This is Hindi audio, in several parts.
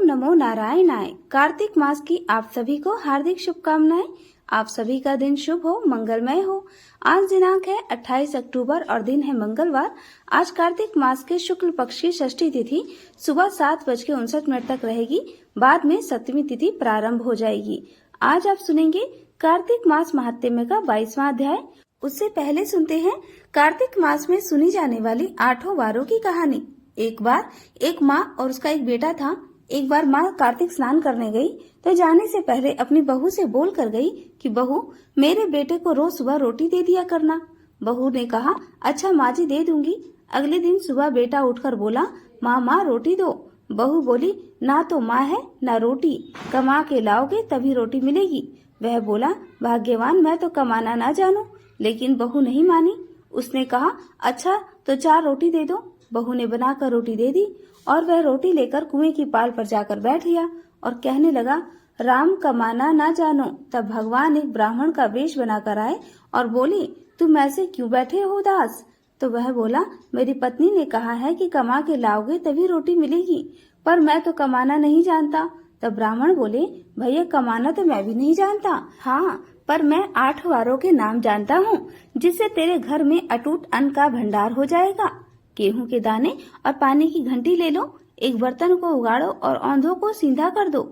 नमो नारायणाय। कार्तिक मास की आप सभी को हार्दिक शुभकामनाएं। आप सभी का दिन शुभ हो, मंगलमय हो। आज दिनांक है 28 अक्टूबर और दिन है मंगलवार। आज कार्तिक मास के शुक्ल पक्ष की षष्ठी तिथि सुबह 7:59 तक रहेगी। बाद में सप्तमी तिथि प्रारंभ हो जाएगी। आज आप सुनेंगे कार्तिक मास महात्म्य का 22वां अध्याय। उससे पहले सुनते हैं कार्तिक मास में सुनी जाने वाली 8 वारों की कहानी। एक बार एक माँ और उसका एक बेटा था। एक बार माँ कार्तिक स्नान करने गई तो जाने से पहले अपनी बहू से बोल कर गई कि बहू, मेरे बेटे को रोज सुबह रोटी दे दिया करना। बहू ने कहा, अच्छा माँ जी, दे दूंगी। अगले दिन सुबह बेटा उठकर बोला, माँ रोटी दो। बहू बोली, ना तो माँ है ना रोटी, कमा के लाओगे तभी रोटी मिलेगी। वह बोला, भाग्यवान, मैं तो कमाना ना जानूं। लेकिन बहू नहीं मानी। उसने कहा, अच्छा तो 4 रोटी दे दो। बहू ने बनाकर रोटी दे दी और वह रोटी लेकर कुएं की पाल पर जाकर बैठ गया और कहने लगा, राम कमाना ना जानो। तब भगवान एक ब्राह्मण का वेश बनाकर आए और बोले, तुम ऐसे क्यों बैठे हो दास? तो वह बोला, मेरी पत्नी ने कहा है कि कमा के लाओगे तभी रोटी मिलेगी, पर मैं तो कमाना नहीं जानता। तब ब्राह्मण बोले, भैया कमाना तो मैं भी नहीं जानता, हाँ पर मैं 8 वारों के नाम जानता हूँ जिससे तेरे घर में अटूट अन्न का भंडार हो जाएगा। गेहूं के दाने और पानी की घंटी ले लो, एक बर्तन को उगाड़ो और औंधों को सीधा कर दो।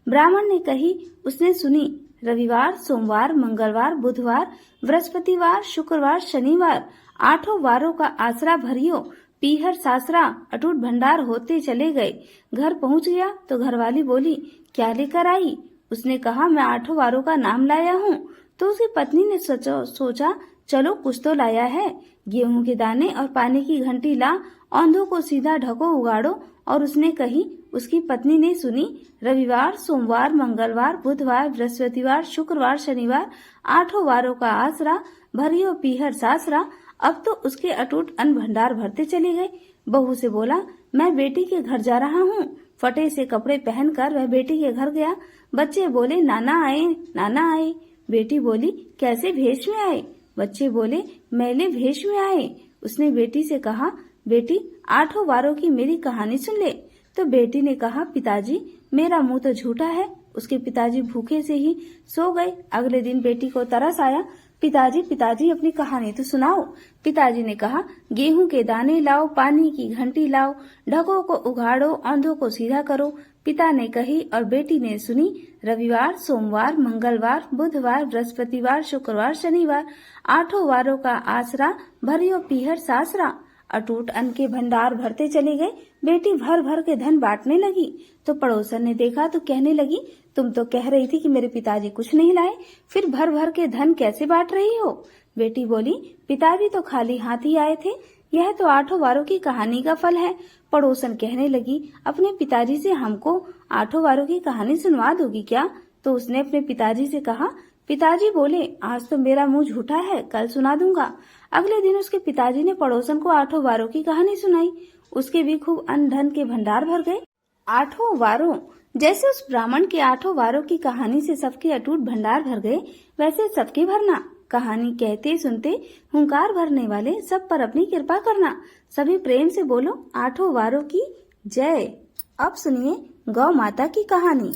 ब्राह्मण ने कही, उसने सुनी। रविवार, सोमवार, मंगलवार, बुधवार, बृहस्पतिवार, शुक्रवार, शनिवार 8 वारों का आसरा भरियो, पीहर सासरा अटूट भंडार होते चले गए। घर पहुंच गया तो घरवाली बोली, क्या लेकर आई? उसने कहा, मैं 8 वारों का नाम लाया हूँ। तो उसकी पत्नी ने सोचा चलो कुछ तो लाया है। गेहूं के दाने और पानी की घंटी ला, औंधों को सीधा ढको, उगाड़ो। और उसने कही। उसकी पत्नी ने सुनी। रविवार, सोमवार, मंगलवार, बुधवार, बृहस्पतिवार, शुक्रवार, शनिवार 8 वारों का आसरा भरियो, पीहर सासरा। अब तो उसके अटूट अन्न भंडार भरते चले गए। बहू से बोला, मैं बेटी के घर जा रहा हूँ। फटे से कपड़े पहनकर वह बेटी के घर गया। बच्चे बोले, नाना आए, नाना आए। बेटी बोली, कैसे भेष में आए? बच्चे बोले, मैले भेष में आए। उसने बेटी से कहा, बेटी 8 वारों की मेरी कहानी सुन ले। तो बेटी ने कहा, पिताजी मेरा मुंह तो झूठा है। उसके पिताजी भूखे से ही सो गए। अगले दिन बेटी को तरस आया, पिताजी अपनी कहानी तो सुनाओ। पिताजी ने कहा, गेहूं के दाने लाओ, पानी की घंटी लाओ, ढकों को उघाड़ो, औंधों को सीधा करो। पिता ने कही और बेटी ने सुनी। रविवार, सोमवार, मंगलवार, बुधवार, बृहस्पतिवार, शुक्रवार, शनिवार 8 वारों का आसरा भरियो, पीहर सासरा। अटूट अन्न के भंडार भरते चले गए। बेटी भर भर के धन बांटने लगी तो पड़ोसन ने देखा तो कहने लगी, तुम तो कह रही थी कि मेरे पिताजी कुछ नहीं लाए, फिर भर भर के धन कैसे बांट रही हो? बेटी बोली, पिताजी तो खाली हाथ ही आए थे। यह तो 8 वारों की कहानी का फल है। पड़ोसन कहने लगी, अपने पिताजी से हमको 8 वारों की कहानी सुनवा दोगी क्या? तो उसने अपने पिताजी से कहा। पिताजी बोले, आज तो मेरा मुंह झूठा है, कल सुना दूंगा। अगले दिन उसके पिताजी ने पड़ोसन को 8 वारों की कहानी सुनाई। उसके भी खूब अन्न धन के भंडार भर गए। 8 वारों, जैसे उस ब्राह्मण के 8 वारों की कहानी से सबके अटूट भंडार भर गए, वैसे सबके भरना। कहानी कहते सुनते हुंकार भरने वाले सब पर अपनी कृपा करना। सभी प्रेम से बोलो, 8 वारों की जय। अब सुनिए गौ माता की कहानी।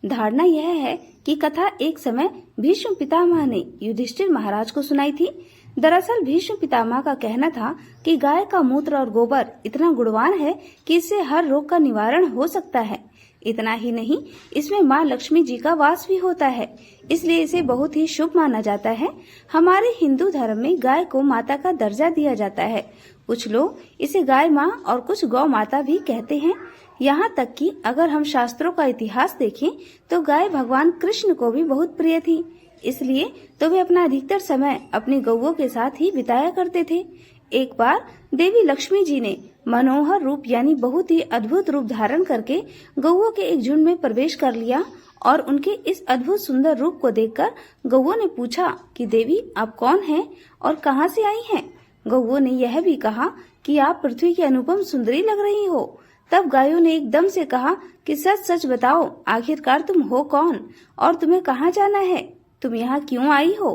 धारणा यह है कि कथा एक समय भीष्म पितामह ने युधिष्ठिर महाराज को सुनाई थी। दरअसल भीष्म पितामह का कहना था कि गाय का मूत्र और गोबर इतना गुणवान है कि इससे हर रोग का निवारण हो सकता है। इतना ही नहीं, इसमें माँ लक्ष्मी जी का वास भी होता है, इसलिए इसे बहुत ही शुभ माना जाता है। हमारे हिंदू धर्म में गाय को माता का दर्जा दिया जाता है। कुछ लोग इसे गाय माँ और कुछ गौ माता भी कहते हैं। यहाँ तक कि अगर हम शास्त्रों का इतिहास देखें तो गाय भगवान कृष्ण को भी बहुत प्रिय थी, इसलिए तो वे अपना अधिकतर समय अपनी गौओं के साथ ही बिताया करते थे। एक बार देवी लक्ष्मी जी ने मनोहर रूप यानी बहुत ही अद्भुत रूप धारण करके गौओं के एक झुंड में प्रवेश कर लिया और उनके इस अद्भुत सुंदर रूप को देखकर गौओं ने पूछा कि देवी आप कौन हैं और कहां से आई हैं? गौओं ने यह भी कहा कि आप पृथ्वी की अनुपम सुंदरी लग रही हो। तब गायों ने एकदम से कहा कि सच सच बताओ, आखिरकार तुम हो कौन और तुम्हें कहाँ जाना है? तुम यहाँ क्यों आई हो?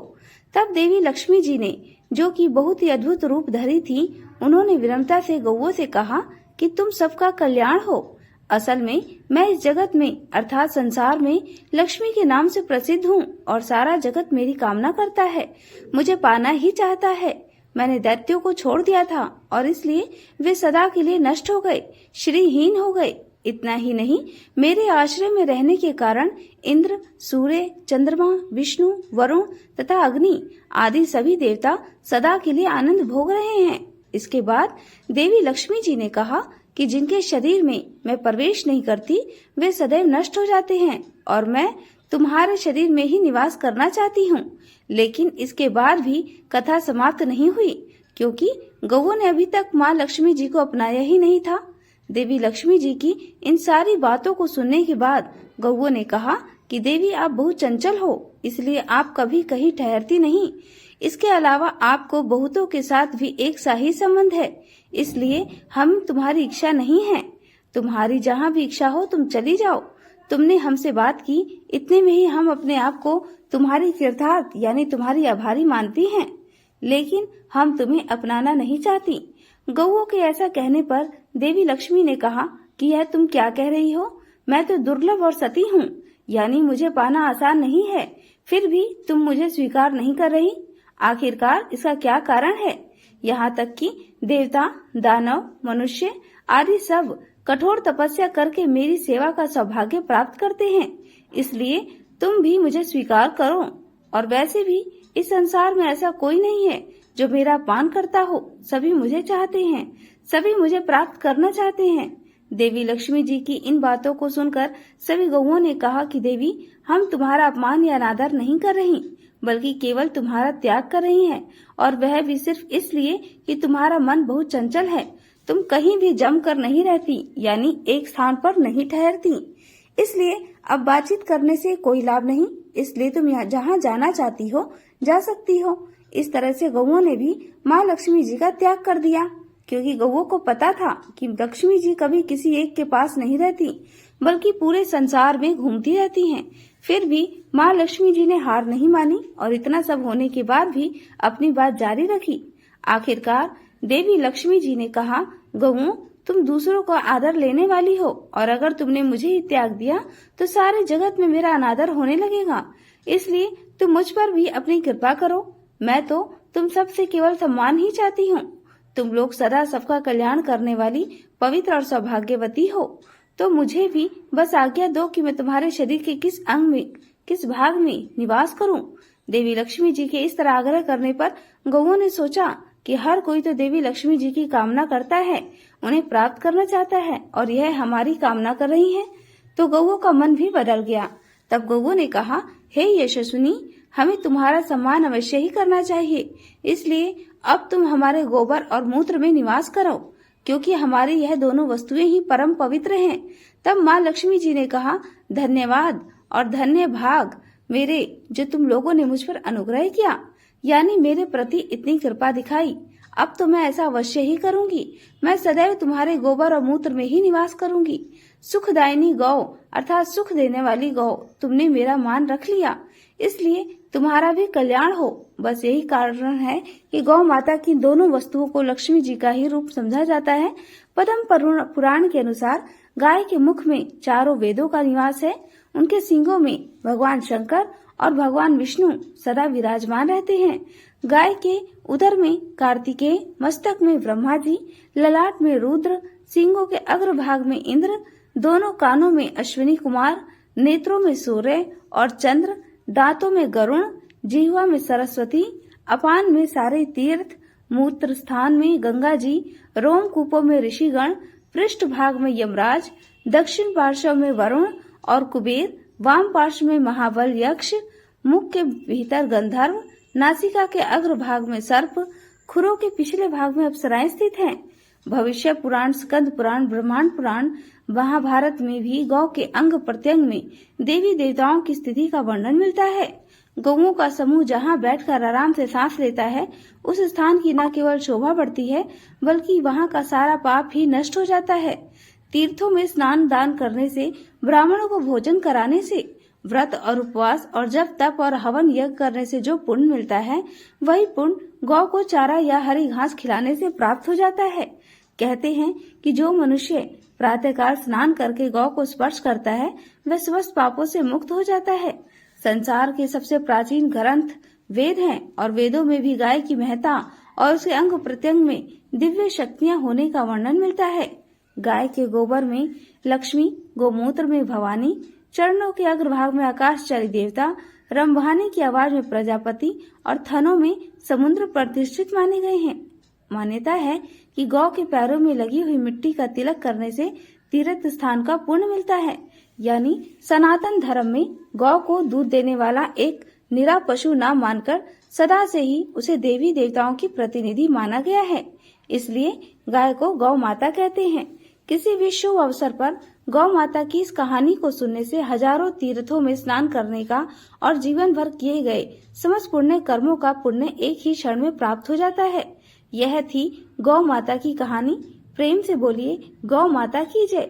तब देवी लक्ष्मी जी ने, जो कि बहुत ही अद्भुत रूप धरी थी, उन्होंने विनम्रता से गौओं से कहा कि तुम सबका कल्याण हो। असल में मैं इस जगत में अर्थात संसार में लक्ष्मी के नाम से प्रसिद्ध हूँ और सारा जगत मेरी कामना करता है, मुझे पाना ही चाहता है। मैंने दैत्यों को छोड़ दिया था और इसलिए वे सदा के लिए नष्ट हो गए, श्रीहीन हो गए। इतना ही नहीं, मेरे आश्रय में रहने के कारण इंद्र, सूर्य, चंद्रमा, विष्णु, वरुण तथा अग्नि आदि सभी देवता सदा के लिए आनंद भोग रहे हैं। इसके बाद देवी लक्ष्मी जी ने कहा कि जिनके शरीर में मैं प्रवेश नहीं करती वे सदैव नष्ट हो जाते हैं और मैं तुम्हारे शरीर में ही निवास करना चाहती हूँ। लेकिन इसके बाद भी कथा समाप्त नहीं हुई, क्योंकि गौओं ने अभी तक माँ लक्ष्मी जी को अपनाया ही नहीं था। देवी लक्ष्मी जी की इन सारी बातों को सुनने के बाद गौओं ने कहा कि देवी आप बहुत चंचल हो, इसलिए आप कभी कहीं ठहरती नहीं। इसके अलावा आपको बहुतों के साथ भी एक सा ही संबंध है, इसलिए हम तुम्हारी इच्छा नहीं है। तुम्हारी जहाँ भी इच्छा हो तुम चली जाओ। तुमने हमसे बात की, इतने में ही हम अपने आप को तुम्हारी कृतार्थ यानी तुम्हारी आभारी मानती हैं, लेकिन हम तुम्हें अपनाना नहीं चाहती। गौओं के ऐसा कहने पर देवी लक्ष्मी ने कहा कि यह तुम क्या कह रही हो? मैं तो दुर्लभ और सती हूँ, यानी मुझे पाना आसान नहीं है, फिर भी तुम मुझे स्वीकार नहीं कर रही। आखिरकार इसका क्या कारण है? यहाँ तक कि देवता, दानव, मनुष्य आदि सब कठोर तपस्या करके मेरी सेवा का सौभाग्य प्राप्त करते हैं, इसलिए तुम भी मुझे स्वीकार करो। और वैसे भी इस संसार में ऐसा कोई नहीं है जो मेरा पान करता हो। सभी मुझे चाहते हैं, सभी मुझे प्राप्त करना चाहते हैं। देवी लक्ष्मी जी की इन बातों को सुनकर सभी गौओं ने कहा कि देवी, हम तुम्हारा अपमान या अनादर नहीं कर रही, बल्कि केवल तुम्हारा त्याग कर रही हैं, और वह भी सिर्फ इसलिए कि तुम्हारा मन बहुत चंचल है। तुम कहीं भी जम कर नहीं रहती, यानी एक स्थान पर नहीं ठहरती, इसलिए अब बातचीत करने से कोई लाभ नहीं, इसलिए तुम यहाँ जहाँ जाना चाहती हो जा सकती हो। इस तरह से गौओं ने भी माँ लक्ष्मी जी का त्याग कर दिया, क्योंकि गौओं को पता था कि लक्ष्मी जी कभी किसी एक के पास नहीं रहती, बल्कि पूरे संसार में घूमती रहती हैं। फिर भी माँ लक्ष्मी जी ने हार नहीं मानी और इतना सब होने के बाद भी अपनी बात जारी रखी। आखिरकार देवी लक्ष्मी जी ने कहा, गौओं, तुम दूसरों का आदर लेने वाली हो, और अगर तुमने मुझे ही त्याग दिया तो सारे जगत में मेरा अनादर होने लगेगा, इसलिए तुम मुझ पर भी अपनी कृपा करो। मैं तो तुम सबसे केवल सम्मान ही चाहती हूँ। तुम लोग सदा सबका कल्याण करने वाली पवित्र और सौभाग्यवती हो, तो मुझे भी बस आज्ञा दो कि मैं तुम्हारे शरीर के किस अंग में, किस भाग में निवास करूं। देवी लक्ष्मी जी के इस तरह आग्रह करने पर गौओं ने सोचा कि हर कोई तो देवी लक्ष्मी जी की कामना करता है, उन्हें प्राप्त करना चाहता है, और यह हमारी कामना कर रही है, तो गौओं का मन भी बदल गया। तब गौओं ने कहा, हे यशस्विनी, हमें तुम्हारा सम्मान अवश्य ही करना चाहिए, इसलिए अब तुम हमारे गोबर और मूत्र में निवास करो, क्योंकि हमारी यह दोनों वस्तुएं ही परम पवित्र हैं। तब माँ लक्ष्मी जी ने कहा, धन्यवाद और धन्य भाग मेरे, जो तुम लोगों ने मुझ पर अनुग्रह किया, यानी मेरे प्रति इतनी कृपा दिखाई। अब तो मैं ऐसा अवश्य ही करूंगी। मैं सदैव तुम्हारे गोबर और मूत्र में ही निवास करूंगी। सुखदायिनी गौ अर्थात सुख देने वाली गौ, तुमने मेरा मान रख लिया, इसलिए तुम्हारा भी कल्याण हो। बस यही कारण है कि गौ माता की दोनों वस्तुओं को लक्ष्मी जी का ही रूप समझा जाता है। पद्म पुराण के अनुसार गाय के मुख में चारों वेदों का निवास है। उनके सींगों में भगवान शंकर और भगवान विष्णु सदा विराजमान रहते हैं। गाय के उदर में कार्तिकेय, मस्तक में ब्रह्मा जी, ललाट में रुद्र, सींगों के अग्रभाग में इंद्र, दोनों कानों में अश्विनी कुमार, नेत्रों में सूर्य और चंद्र, दांतों में गरुण, जिह्वा में सरस्वती, अपान में सारे तीर्थ, मूत्र स्थान में गंगा जी, रोमकूपों में ऋषिगण, पृष्ठ भाग में यमराज, दक्षिण पार्श्व में वरुण और कुबेर, वाम पार्श्व में महाबल यक्ष, मुख के भीतर गंधर्व, नासिका के अग्र भाग में सर्प, खुरों के पिछले भाग में अप्सराएं स्थित हैं। भविष्य पुराण, स्कंद पुराण, ब्रह्मांड पुराण, महाभारत में भी गौ के अंग प्रत्यंग में देवी देवताओं की स्थिति का वर्णन मिलता है। गौओं का समूह जहाँ बैठकर आराम से सांस लेता है, उस स्थान की न केवल शोभा बढ़ती है, बल्कि वहाँ का सारा पाप ही नष्ट हो जाता है। तीर्थों में स्नान दान करने से, ब्राह्मणों को भोजन कराने से, व्रत और उपवास और जप तप और हवन यज्ञ करने से जो पुण्य मिलता है, वही पुण्य गौ को चारा या हरी घास खिलाने से प्राप्त हो जाता है। कहते हैं कि जो मनुष्य प्रातःकाल स्नान करके गौ को स्पर्श करता है वह समस्त पापों से मुक्त हो जाता है। संसार के सबसे प्राचीन ग्रंथ वेद हैं और वेदों में भी गाय की महत्ता और उसके अंग प्रत्यंग में दिव्य शक्तियां होने का वर्णन मिलता है। गाय के गोबर में लक्ष्मी, गोमूत्र में भवानी, चरणों के अग्रभाग में आकाशचारी देवता, रंभाने की आवाज में प्रजापति और थनों में समुद्र प्रतिष्ठित माने गए हैं। मान्यता है कि गौ के पैरों में लगी हुई मिट्टी का तिलक करने से तीर्थ स्थान का पुण्य मिलता है। यानी सनातन धर्म में गौ को दूध देने वाला एक निरा पशु न मानकर सदा से ही उसे देवी देवताओं की प्रतिनिधि माना गया है। इसलिए गाय को गौ माता कहते हैं। किसी भी शुभ अवसर पर गौ माता की इस कहानी को सुनने से हजारों तीर्थों में स्नान करने का और जीवन भर किए गए समस्त पुण्य कर्मों का पुण्य एक ही क्षण में प्राप्त हो जाता है। यह थी गौ माता की कहानी। प्रेम से बोलिए गौ माता की जय।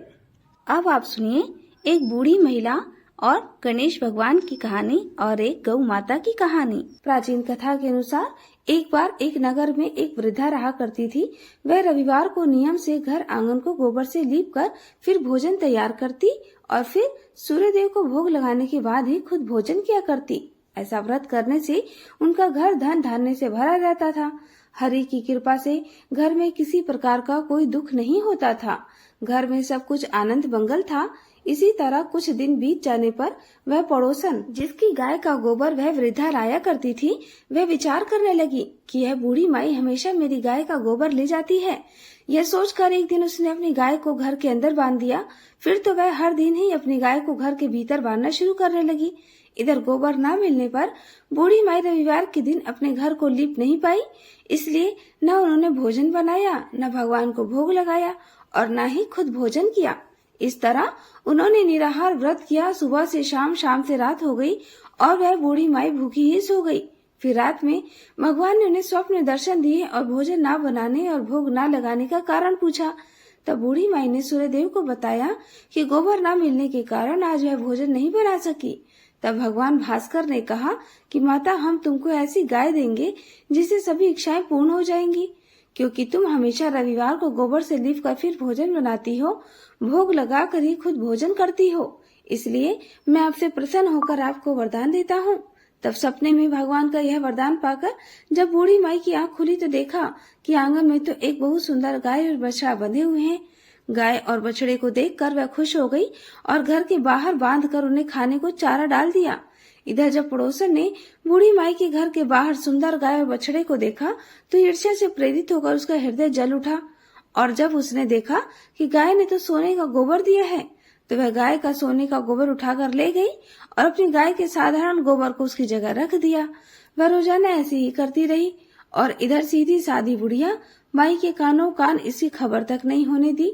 अब आप सुनिए एक बूढ़ी महिला और गणेश भगवान की कहानी और एक गौ माता की कहानी। प्राचीन कथा के अनुसार एक बार एक नगर में एक वृद्धा रहा करती थी। वह रविवार को नियम से घर आंगन को गोबर से लीप कर फिर भोजन तैयार करती और फिर सूर्यदेव को भोग लगाने के बाद ही खुद भोजन किया करती। ऐसा व्रत करने से उनका घर धन धान्य से भरा रहता था। हरि की कृपा से घर में किसी प्रकार का कोई दुख नहीं होता था। घर में सब कुछ आनंद मंगल था। इसी तरह कुछ दिन बीत जाने पर वह पड़ोसन जिसकी गाय का गोबर वह वृद्धा लाया करती थी, वह विचार करने लगी कि यह बूढ़ी माई हमेशा मेरी गाय का गोबर ले जाती है। यह सोचकर एक दिन उसने अपनी गाय को घर के अंदर बांध दिया। फिर तो वह हर दिन ही अपनी गाय को घर के भीतर बांधना शुरू करने लगी। इधर गोबर न मिलने पर बूढ़ी माई रविवार के दिन अपने घर को लीप नहीं पाई। इसलिए न उन्होंने भोजन बनाया, न भगवान को भोग लगाया और न ही खुद भोजन किया। इस तरह उन्होंने निराहार व्रत किया। सुबह से शाम, शाम से रात हो गई और वह बूढ़ी माई भूखी ही सो गई। फिर रात में भगवान ने उन्हें स्वप्न दर्शन दिए और भोजन न बनाने और भोग न लगाने का कारण पूछा। तब बूढ़ी माई ने सूर्यदेव को बताया कि गोबर न मिलने के कारण आज वह भोजन नहीं बना सकी। तब भगवान भास्कर ने कहा कि माता, हम तुमको ऐसी गाय देंगे जिससे सभी इच्छाएं पूर्ण हो जाएंगी, क्योंकि तुम हमेशा रविवार को गोबर से लीप कर फिर भोजन बनाती हो, भोग लगा कर ही खुद भोजन करती हो। इसलिए मैं आपसे प्रसन्न होकर आपको वरदान देता हूँ। तब सपने में भगवान का यह वरदान पाकर जब बूढ़ी माई की आंख खुली तो देखा कि आंगन में तो एक बहुत सुंदर गाय और बछड़ा बंधे हुए हैं। गाय और बछड़े को देखकर वह खुश हो गई और घर के बाहर बांधकर उन्हें खाने को चारा डाल दिया। इधर जब पड़ोसन ने बूढ़ी माई के घर के बाहर सुंदर गाय और बछड़े को देखा तो ईर्ष्या से प्रेरित होकर उसका हृदय जल उठा। और जब उसने देखा कि गाय ने तो सोने का गोबर दिया है, तो वह गाय का सोने का गोबर उठाकर ले गई और अपनी गाय के साधारण गोबर को उसकी जगह रख दिया। वह रोजाना ऐसे ही करती रही और इधर सीधी सादी बुढ़िया माई के कानों कान इसकी खबर तक नहीं होने दी।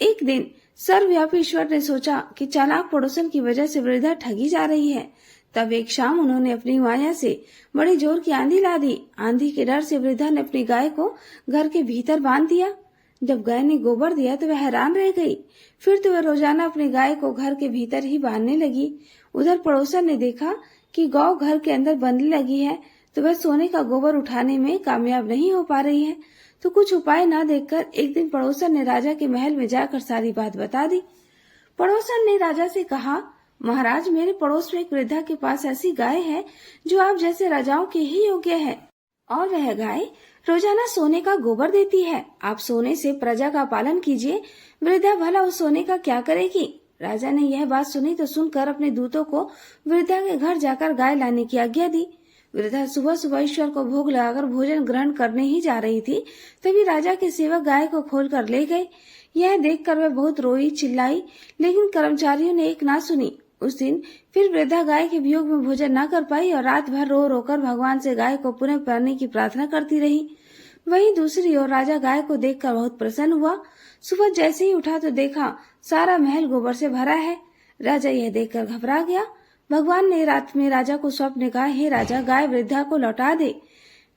एक दिन सर्वव्यापी ईश्वर ने सोचा कि चालाक पड़ोसन की वजह से वृद्धा ठगी जा रही है। तब एक शाम उन्होंने अपनी माया से बड़ी जोर की आंधी ला दी। आंधी के डर से वृद्धा ने अपनी गाय को घर के भीतर बांध दिया। जब गाय ने गोबर दिया तो वह हैरान रह गई। फिर तो वह रोजाना अपनी गाय को घर के भीतर ही बांधने लगी। उधर पड़ोसन ने देखा कि गौ घर के अंदर बंधने लगी है, तो वह सोने का गोबर उठाने में कामयाब नहीं हो पा रही है। तो कुछ उपाय न देखकर एक दिन पड़ोसन ने राजा के महल में जाकर सारी बात बता दी। पड़ोसन ने राजा से कहा, महाराज, मेरे पड़ोस में एक वृद्धा के पास ऐसी गाय है जो आप जैसे राजाओं के ही योग्य है और वह गाय रोजाना सोने का गोबर देती है। आप सोने से प्रजा का पालन कीजिए। वृद्धा भला उस सोने का क्या करेगी? राजा ने यह बात सुनी तो सुनकर अपने दूतों को वृद्धा के घर जाकर गाय लाने की आज्ञा दी। वृद्धा सुबह सुबह ईश्वर को भोग लगाकर भोजन ग्रहण करने ही जा रही थी, तभी राजा के सेवक गाय को खोल कर ले गए। यह देखकर वह बहुत रोई, चिल्लाई, लेकिन कर्मचारियों ने एक ना सुनी। उस दिन फिर वृद्धा गाय के वियोग में भोजन न कर पाई और रात भर रो रोकर भगवान से गाय को पुनः पाने की प्रार्थना करती रही। वहीं दूसरी ओर राजा गाय को देखकर बहुत प्रसन्न हुआ। सुबह जैसे ही उठा तो देखा सारा महल गोबर से भरा है। राजा यह देखकर घबरा गया। भगवान ने रात में राजा को स्वप्न कहा, हे राजा, गाय वृद्धा को लौटा दे,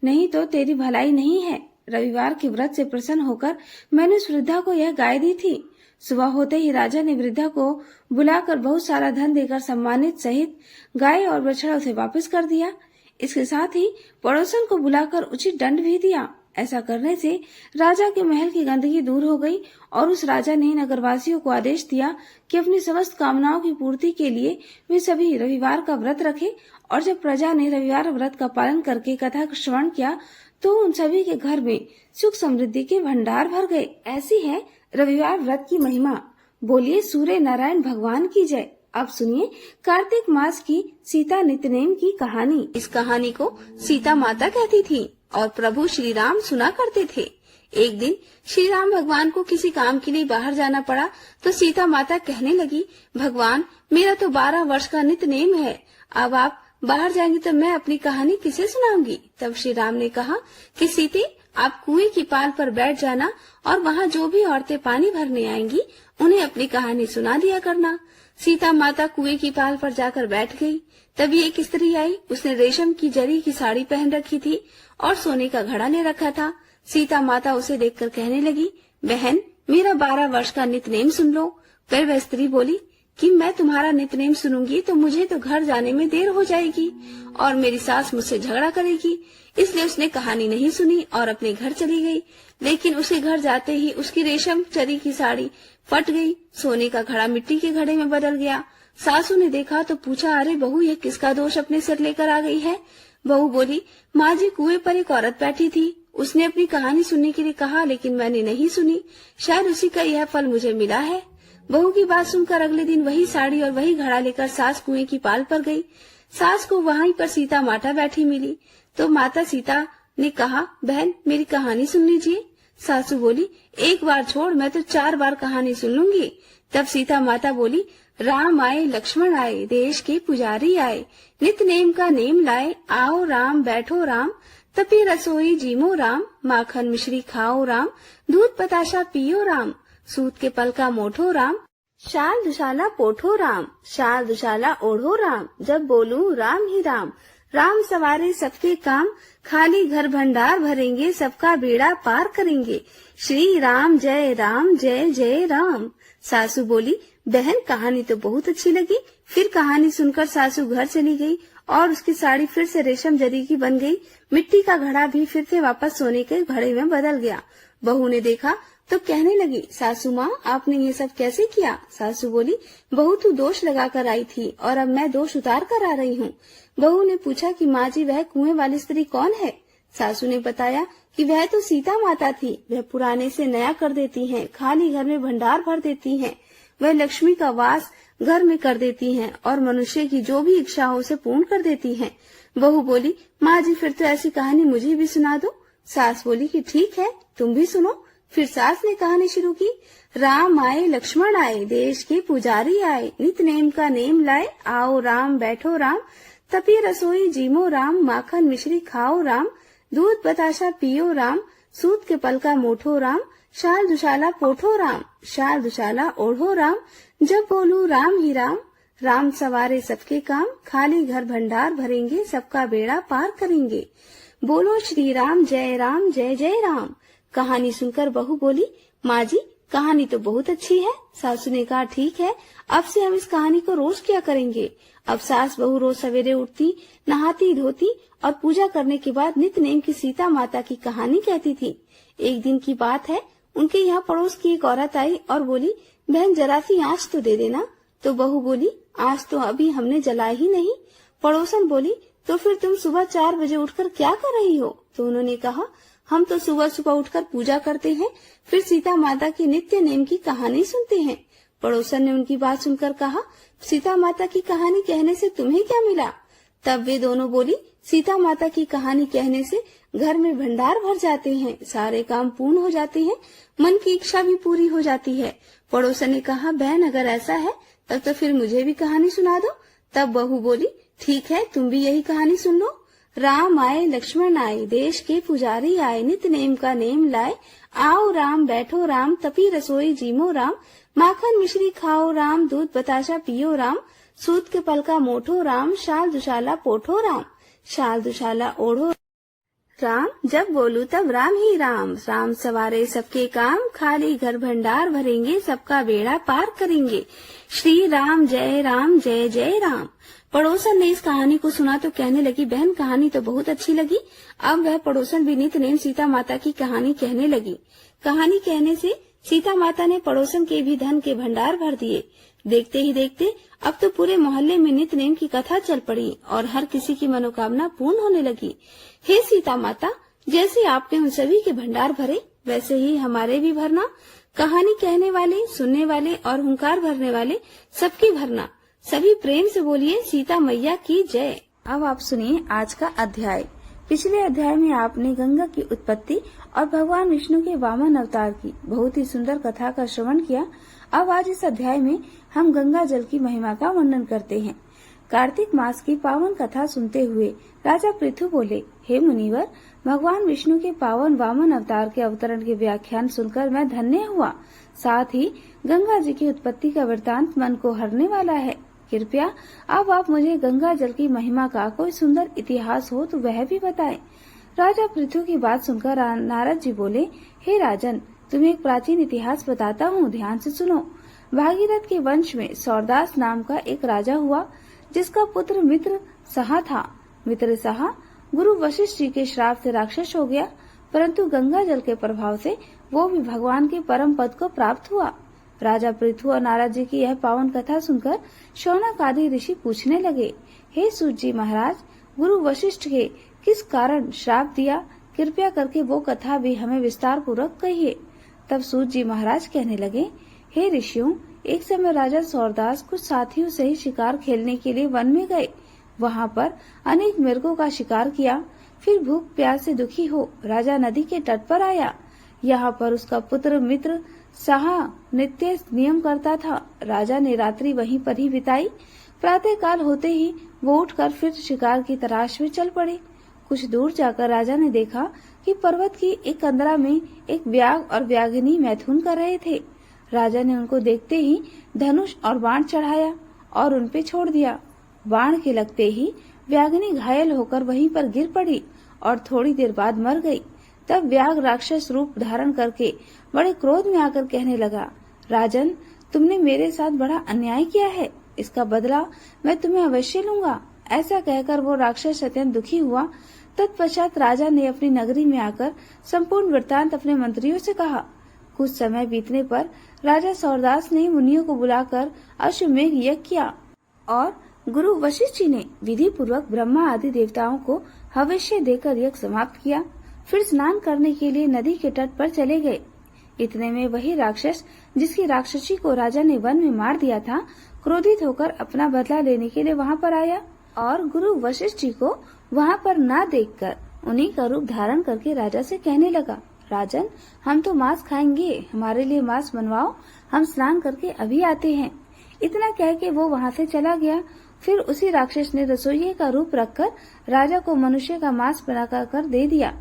नहीं तो तेरी भलाई नहीं है। रविवार के व्रत से प्रसन्न होकर मैंने उस वृद्धा को यह गाय दी थी। सुबह होते ही राजा ने वृद्धा को बुलाकर बहुत सारा धन देकर सम्मानित सहित गाय और बछड़ा उसे वापस कर दिया। इसके साथ ही पड़ोसन को बुलाकर उचित दंड भी दिया। ऐसा करने से राजा के महल की गंदगी दूर हो गई और उस राजा ने नगरवासियों को आदेश दिया कि अपनी समस्त कामनाओं की पूर्ति के लिए वे सभी रविवार का व्रत रखें। और जब प्रजा ने रविवार व्रत का पालन करके कथा का श्रवण किया तो उन सभी के घर में सुख समृद्धि के भंडार भर गए। ऐसी है रविवार व्रत की महिमा। बोलिए सूर्य नारायण भगवान की जय। अब सुनिए कार्तिक मास की सीता नित्यनेम की कहानी। इस कहानी को सीता माता कहती थी और प्रभु श्री राम सुना करते थे। एक दिन श्री राम भगवान को किसी काम के लिए बाहर जाना पड़ा तो सीता माता कहने लगी, भगवान मेरा तो 12 वर्ष का नित्यनेम है, अब आप बाहर जाएंगे तो मैं अपनी कहानी किसे सुनाऊंगी। तब श्री राम ने कहा कि सीते आप कुएं की पाल पर बैठ जाना और वहाँ जो भी औरतें पानी भरने आएंगी उन्हें अपनी कहानी सुना दिया करना। सीता माता कुएं की पाल पर जाकर बैठ गई। तभी एक स्त्री आई। उसने रेशम की जरी की साड़ी पहन रखी थी और सोने का घड़ा ले रखा था। सीता माता उसे देखकर कहने लगी, बहन मेरा 12 वर्ष का नित्यनेम सुन लो। फिर वह स्त्री बोली कि मैं तुम्हारा नित्यनेम सुनूंगी तो मुझे तो घर जाने में देर हो जाएगी और मेरी सास मुझसे झगड़ा करेगी। इसलिए उसने कहानी नहीं सुनी और अपने घर चली गई। लेकिन उसके घर जाते ही उसकी रेशम जरी की साड़ी फट गई, सोने का घड़ा मिट्टी के घड़े में बदल गया। सासू ने देखा तो पूछा, अरे बहू ये किसका दोष अपने सिर लेकर आ गई है। बहू बोली, माँ जी कुएं पर एक औरत बैठी थी, उसने अपनी कहानी सुनने के लिए कहा लेकिन मैंने नहीं सुनी, शायद उसी का यह फल मुझे मिला है। बहू की बात सुनकर अगले दिन वही साड़ी और वही घड़ा लेकर सास कुएं की पाल पर गई। सास को वहीं पर सीता माता बैठी मिली तो माता सीता ने कहा, बहन मेरी कहानी सुन लीजिए। सासू बोली, एक बार छोड़, मैं तो 4 बार कहानी सुन लूंगी। तब सीता माता बोली, राम आए लक्ष्मण आए, देश के पुजारी आए, नित्य नेम का नेम लाए, आओ राम बैठो राम, तपी रसोई जीमो राम, माखन मिश्री खाओ राम, दूध बताशा पियो राम, सूत के पल का मोठो राम, शाल दुशाला पोठो राम, शाल दुशाला ओढ़ो राम, जब बोलूं राम ही राम, राम सवारे सबके काम, खाली घर भंडार भरेंगे, सबका बेड़ा पार करेंगे, श्री राम जय जय राम। सासू बोली, बहन कहानी तो बहुत अच्छी लगी। फिर कहानी सुनकर सासू घर चली गई और उसकी साड़ी फिर से रेशम जरी की बन गई। मिट्टी का घड़ा भी फिर से वापस सोने के घड़े में बदल गया। बहू ने देखा तो कहने लगी, सासू माँ आपने ये सब कैसे किया। सासू बोली, बहू तू दोष लगा कर आई थी और अब मैं दोष उतार कर आ रही हूँ। बहू ने पूछा कि माँ जी वह कुएं वाली स्त्री कौन है। सासू ने बताया कि वह तो सीता माता थी, वह पुराने से नया कर देती हैं, खाली घर में भंडार भर देती हैं, वह लक्ष्मी का वास घर में कर देती हैं और मनुष्य की जो भी इच्छा हो उसे पूर्ण कर देती हैं। बहू बोली, माँ जी फिर तो ऐसी कहानी मुझे भी सुना दो। सास बोली कि ठीक है तुम भी सुनो। फिर सास ने कहानी शुरू की, राम आए लक्ष्मण आए, देश के पुजारी आए, नित नेम का नेम लाए, आओ राम बैठो राम, तपी रसोई जीमो राम, माखन मिश्री खाओ राम, दूध बताशा पियो राम, सूत के पल का मोठो राम, शाल दुशाला पोठो राम, शाल दुशाला ओढ़ो राम, जब बोलूं राम ही राम, राम सवारे सबके काम, खाली घर भंडार भरेंगे, सबका बेड़ा पार करेंगे, बोलो श्री राम जय जय राम। कहानी सुनकर बहू बोली, माँ जी कहानी तो बहुत अच्छी है। सासू ने कहा, ठीक है अब से हम इस कहानी को रोज किया करेंगे। अब सास बहू रोज सवेरे उठती, नहाती धोती और पूजा करने के बाद नित्य नेम की सीता माता की कहानी कहती थी। एक दिन की बात है, उनके यहाँ पड़ोस की एक औरत आई और बोली, बहन जरा सी आँच तो दे देना। तो बहू बोली, आँच तो अभी हमने जलाई ही नहीं। पड़ोसन बोली, तो फिर तुम सुबह 4 बजे उठकर क्या कर रही हो। तो उन्होंने कहा, हम तो सुबह सुबह उठकर पूजा करते हैं, फिर सीता माता की नित्य नेम की कहानी सुनते हैं। पड़ोसन ने उनकी बात सुनकर कहा, सीता माता की कहानी कहने से तुम्हें क्या मिला। तब वे दोनों बोली, सीता माता की कहानी कहने से घर में भंडार भर जाते हैं, सारे काम पूर्ण हो जाते हैं, मन की इच्छा भी पूरी हो जाती है। पड़ोसन ने कहा, बहन अगर ऐसा है तब तो फिर मुझे भी कहानी सुना दो। तब बहू बोली, ठीक है तुम भी यही कहानी सुन लो। राम आए लक्ष्मण आए, देश के पुजारी आए, नित्य नेम का नेम लाए, आओ राम बैठो राम, तपी रसोई जीमो राम, माखन मिश्री खाओ राम, दूध बताशा पियो राम, सूत के पल का मोठो राम, शाल दुशाला पोठो राम, शाल दुशाला ओढ़ो राम, जब बोलू तब राम ही राम, राम सवारे सबके काम, खाली घर भंडार भरेंगे, सबका बेड़ा पार करेंगे, श्री राम जय जय राम। पड़ोसन ने इस कहानी को सुना तो कहने लगी, बहन कहानी तो बहुत अच्छी लगी। अब वह पड़ोसन भी नित्य सीता माता की कहानी कहने लगी। कहानी कहने से सीता माता ने पड़ोसन के भी धन के भंडार भर दिए। देखते ही देखते अब तो पूरे मोहल्ले में नित्य नेम की कथा चल पड़ी और हर किसी की मनोकामना पूर्ण होने लगी। हे सीता माता, जैसे आपने उन सभी के भंडार भरे वैसे ही हमारे भी भरना। कहानी कहने वाले, सुनने वाले और हुंकार भरने वाले सबकी भरना। सभी प्रेम से बोलिए सीता मैया की जय। अब आप सुनिए आज का अध्याय। पिछले अध्याय में आपने गंगा की उत्पत्ति और भगवान विष्णु के वामन अवतार की बहुत ही सुंदर कथा का श्रवण किया। अब आज इस अध्याय में हम गंगा जल की महिमा का वर्णन करते हैं। कार्तिक मास की पावन कथा सुनते हुए राजा पृथु बोले, हे मुनिवर, भगवान विष्णु के पावन वामन अवतार के अवतरण के व्याख्यान सुनकर मैं धन्य हुआ। साथ ही गंगा जी की उत्पत्ति का वृतांत मन को हरने वाला है। कृपया अब आप मुझे गंगा जल की महिमा का कोई सुंदर इतिहास हो तो वह भी बताएं। राजा पृथु की बात सुनकर नारद जी बोले, हे राजन, तुम्हें एक प्राचीन इतिहास बताता हूँ, ध्यान से सुनो। भागीरथ के वंश में सौरदास नाम का एक राजा हुआ जिसका पुत्र मित्र सहा था। मित्र सहा गुरु वशिष्ठ जी के श्राप से राक्षस हो गया, परंतु गंगा जल के प्रभाव से वो भी भगवान के परम पद को प्राप्त हुआ। राजा पृथु और नारद जी की यह पावन कथा सुनकर शौनक आदि ऋषि पूछने लगे, हे सूत जी महाराज, गुरु वशिष्ठ के किस कारण श्राप दिया? कृपया करके वो कथा भी हमें विस्तार पूर्वक कहिए। तब सूत जी महाराज कहने लगे, हे ऋषियों, एक समय राजा सौरदास कुछ साथियों से ही शिकार खेलने के लिए वन में गए। वहाँ पर अनेक मृगों का शिकार किया। फिर भूख प्यास से दुखी हो राजा नदी के तट पर आया। यहाँ पर उसका पुत्र मित्र सहा नित्य नियम करता था। राजा ने रात्रि वहीं पर ही बिताई। प्रातः काल होते ही वो उठकर फिर शिकार की तलाश में चल पड़े। कुछ दूर जाकर राजा ने देखा कि पर्वत की एक कंदरा में एक व्याघ्र और व्याघिनी मैथुन कर रहे थे। राजा ने उनको देखते ही धनुष और बाण चढ़ाया और उनपे छोड़ दिया। बाण के लगते ही व्याघिनी घायल होकर वहीं पर गिर पड़ी और थोड़ी देर बाद मर गई। तब व्याघ्र राक्षस रूप धारण करके बड़े क्रोध में आकर कहने लगा, राजन, तुमने मेरे साथ बड़ा अन्याय किया है, इसका बदला मैं तुम्हें अवश्य लूंगा। ऐसा कहकर वो राक्षस अत्यंत दुखी हुआ। तत्पश्चात राजा ने अपनी नगरी में आकर संपूर्ण वृत्तांत अपने मंत्रियों से कहा। कुछ समय बीतने पर राजा सौरदास ने मुनियों को बुलाकर अश्वमेघ यज्ञ किया और गुरु वशिष्ठ जी ने विधि पूर्वक ब्रह्मा आदि देवताओं को हविष्य देकर यज्ञ समाप्त किया। फिर स्नान करने के लिए नदी के तट पर चले गए। इतने में वही राक्षस जिसकी राक्षसी को राजा ने वन में मार दिया था, क्रोधित होकर अपना बदला लेने के लिए वहाँ पर आया और गुरु वशिष्ठ जी को वहाँ पर न देखकर उन्हीं का रूप धारण करके राजा से कहने लगा, राजन, हम तो मांस खाएंगे, हमारे लिए मांस बनवाओ, हम स्नान करके अभी आते हैं। इतना कह के वो वहाँ से चला गया। फिर उसी राक्षस ने रसोइये का रूप रखकर राजा को मनुष्य का मांस बनाकर दे दिया।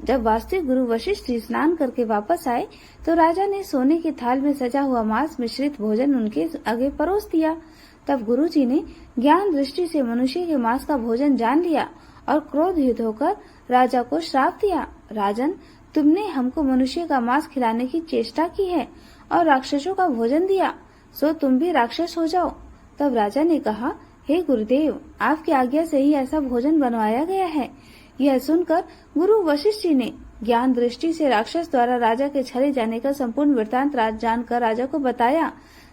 जब वास्तविक गुरु वशिष्ठ जी स्नान करके वापस आए तो राजा ने सोने के थाल में सजा हुआ मांस मिश्रित भोजन उनके आगे परोस दिया। तब गुरु जी ने ज्ञान दृष्टि से मनुष्य के मांस का भोजन जान लिया और क्रोधित होकर राजा को श्राप दिया, राजन, तुमने हमको मनुष्य का मांस खिलाने की चेष्टा की है और राक्षसों का भोजन दिया, सो तुम भी राक्षस हो जाओ। तब राजा ने कहा, हे गुरुदेव, आपकी आज्ञा से ही ऐसा भोजन बनवाया गया है। यह सुनकर गुरु वशिष्ठ जी ने ज्ञान दृष्टि से राक्षस द्वारा राजा के छले जाने का संपूर्ण वृत्तांत जानकर राजा को बताया।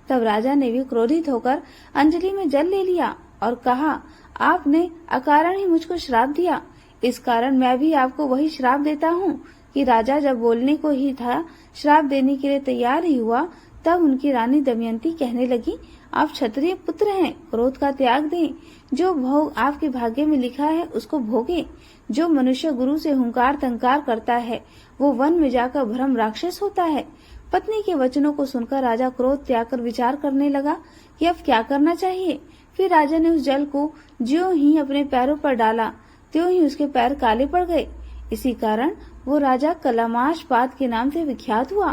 तब राजा ने भी क्रोधित होकर अंजलि में जल ले लिया और कहा, आपने अकारण ही मुझको श्राप दिया, इस कारण मैं भी आपको वही श्राप देता हूँ कि राजा जब बोलने को ही था, श्राप देने के लिए तैयार ही हुआ, तब उनकी रानी दमयंती कहने लगी, आप क्षत्रिय पुत्र हैं, क्रोध का त्याग दें, जो भोग आपके भाग्य में लिखा है उसको भोगे। जो मनुष्य गुरु से हुंकार तंकार करता है वो वन में जाकर भ्रम राक्षस होता है। पत्नी के वचनों को सुनकर राजा क्रोध त्याग कर विचार करने लगा कि अब क्या करना चाहिए। फिर राजा ने उस जल को ज्यों ही अपने पैरों पर डाला त्यों ही उसके पैर काले पड़ गए। इसी कारण वो राजा कलामाश पाद के नाम से विख्यात हुआ।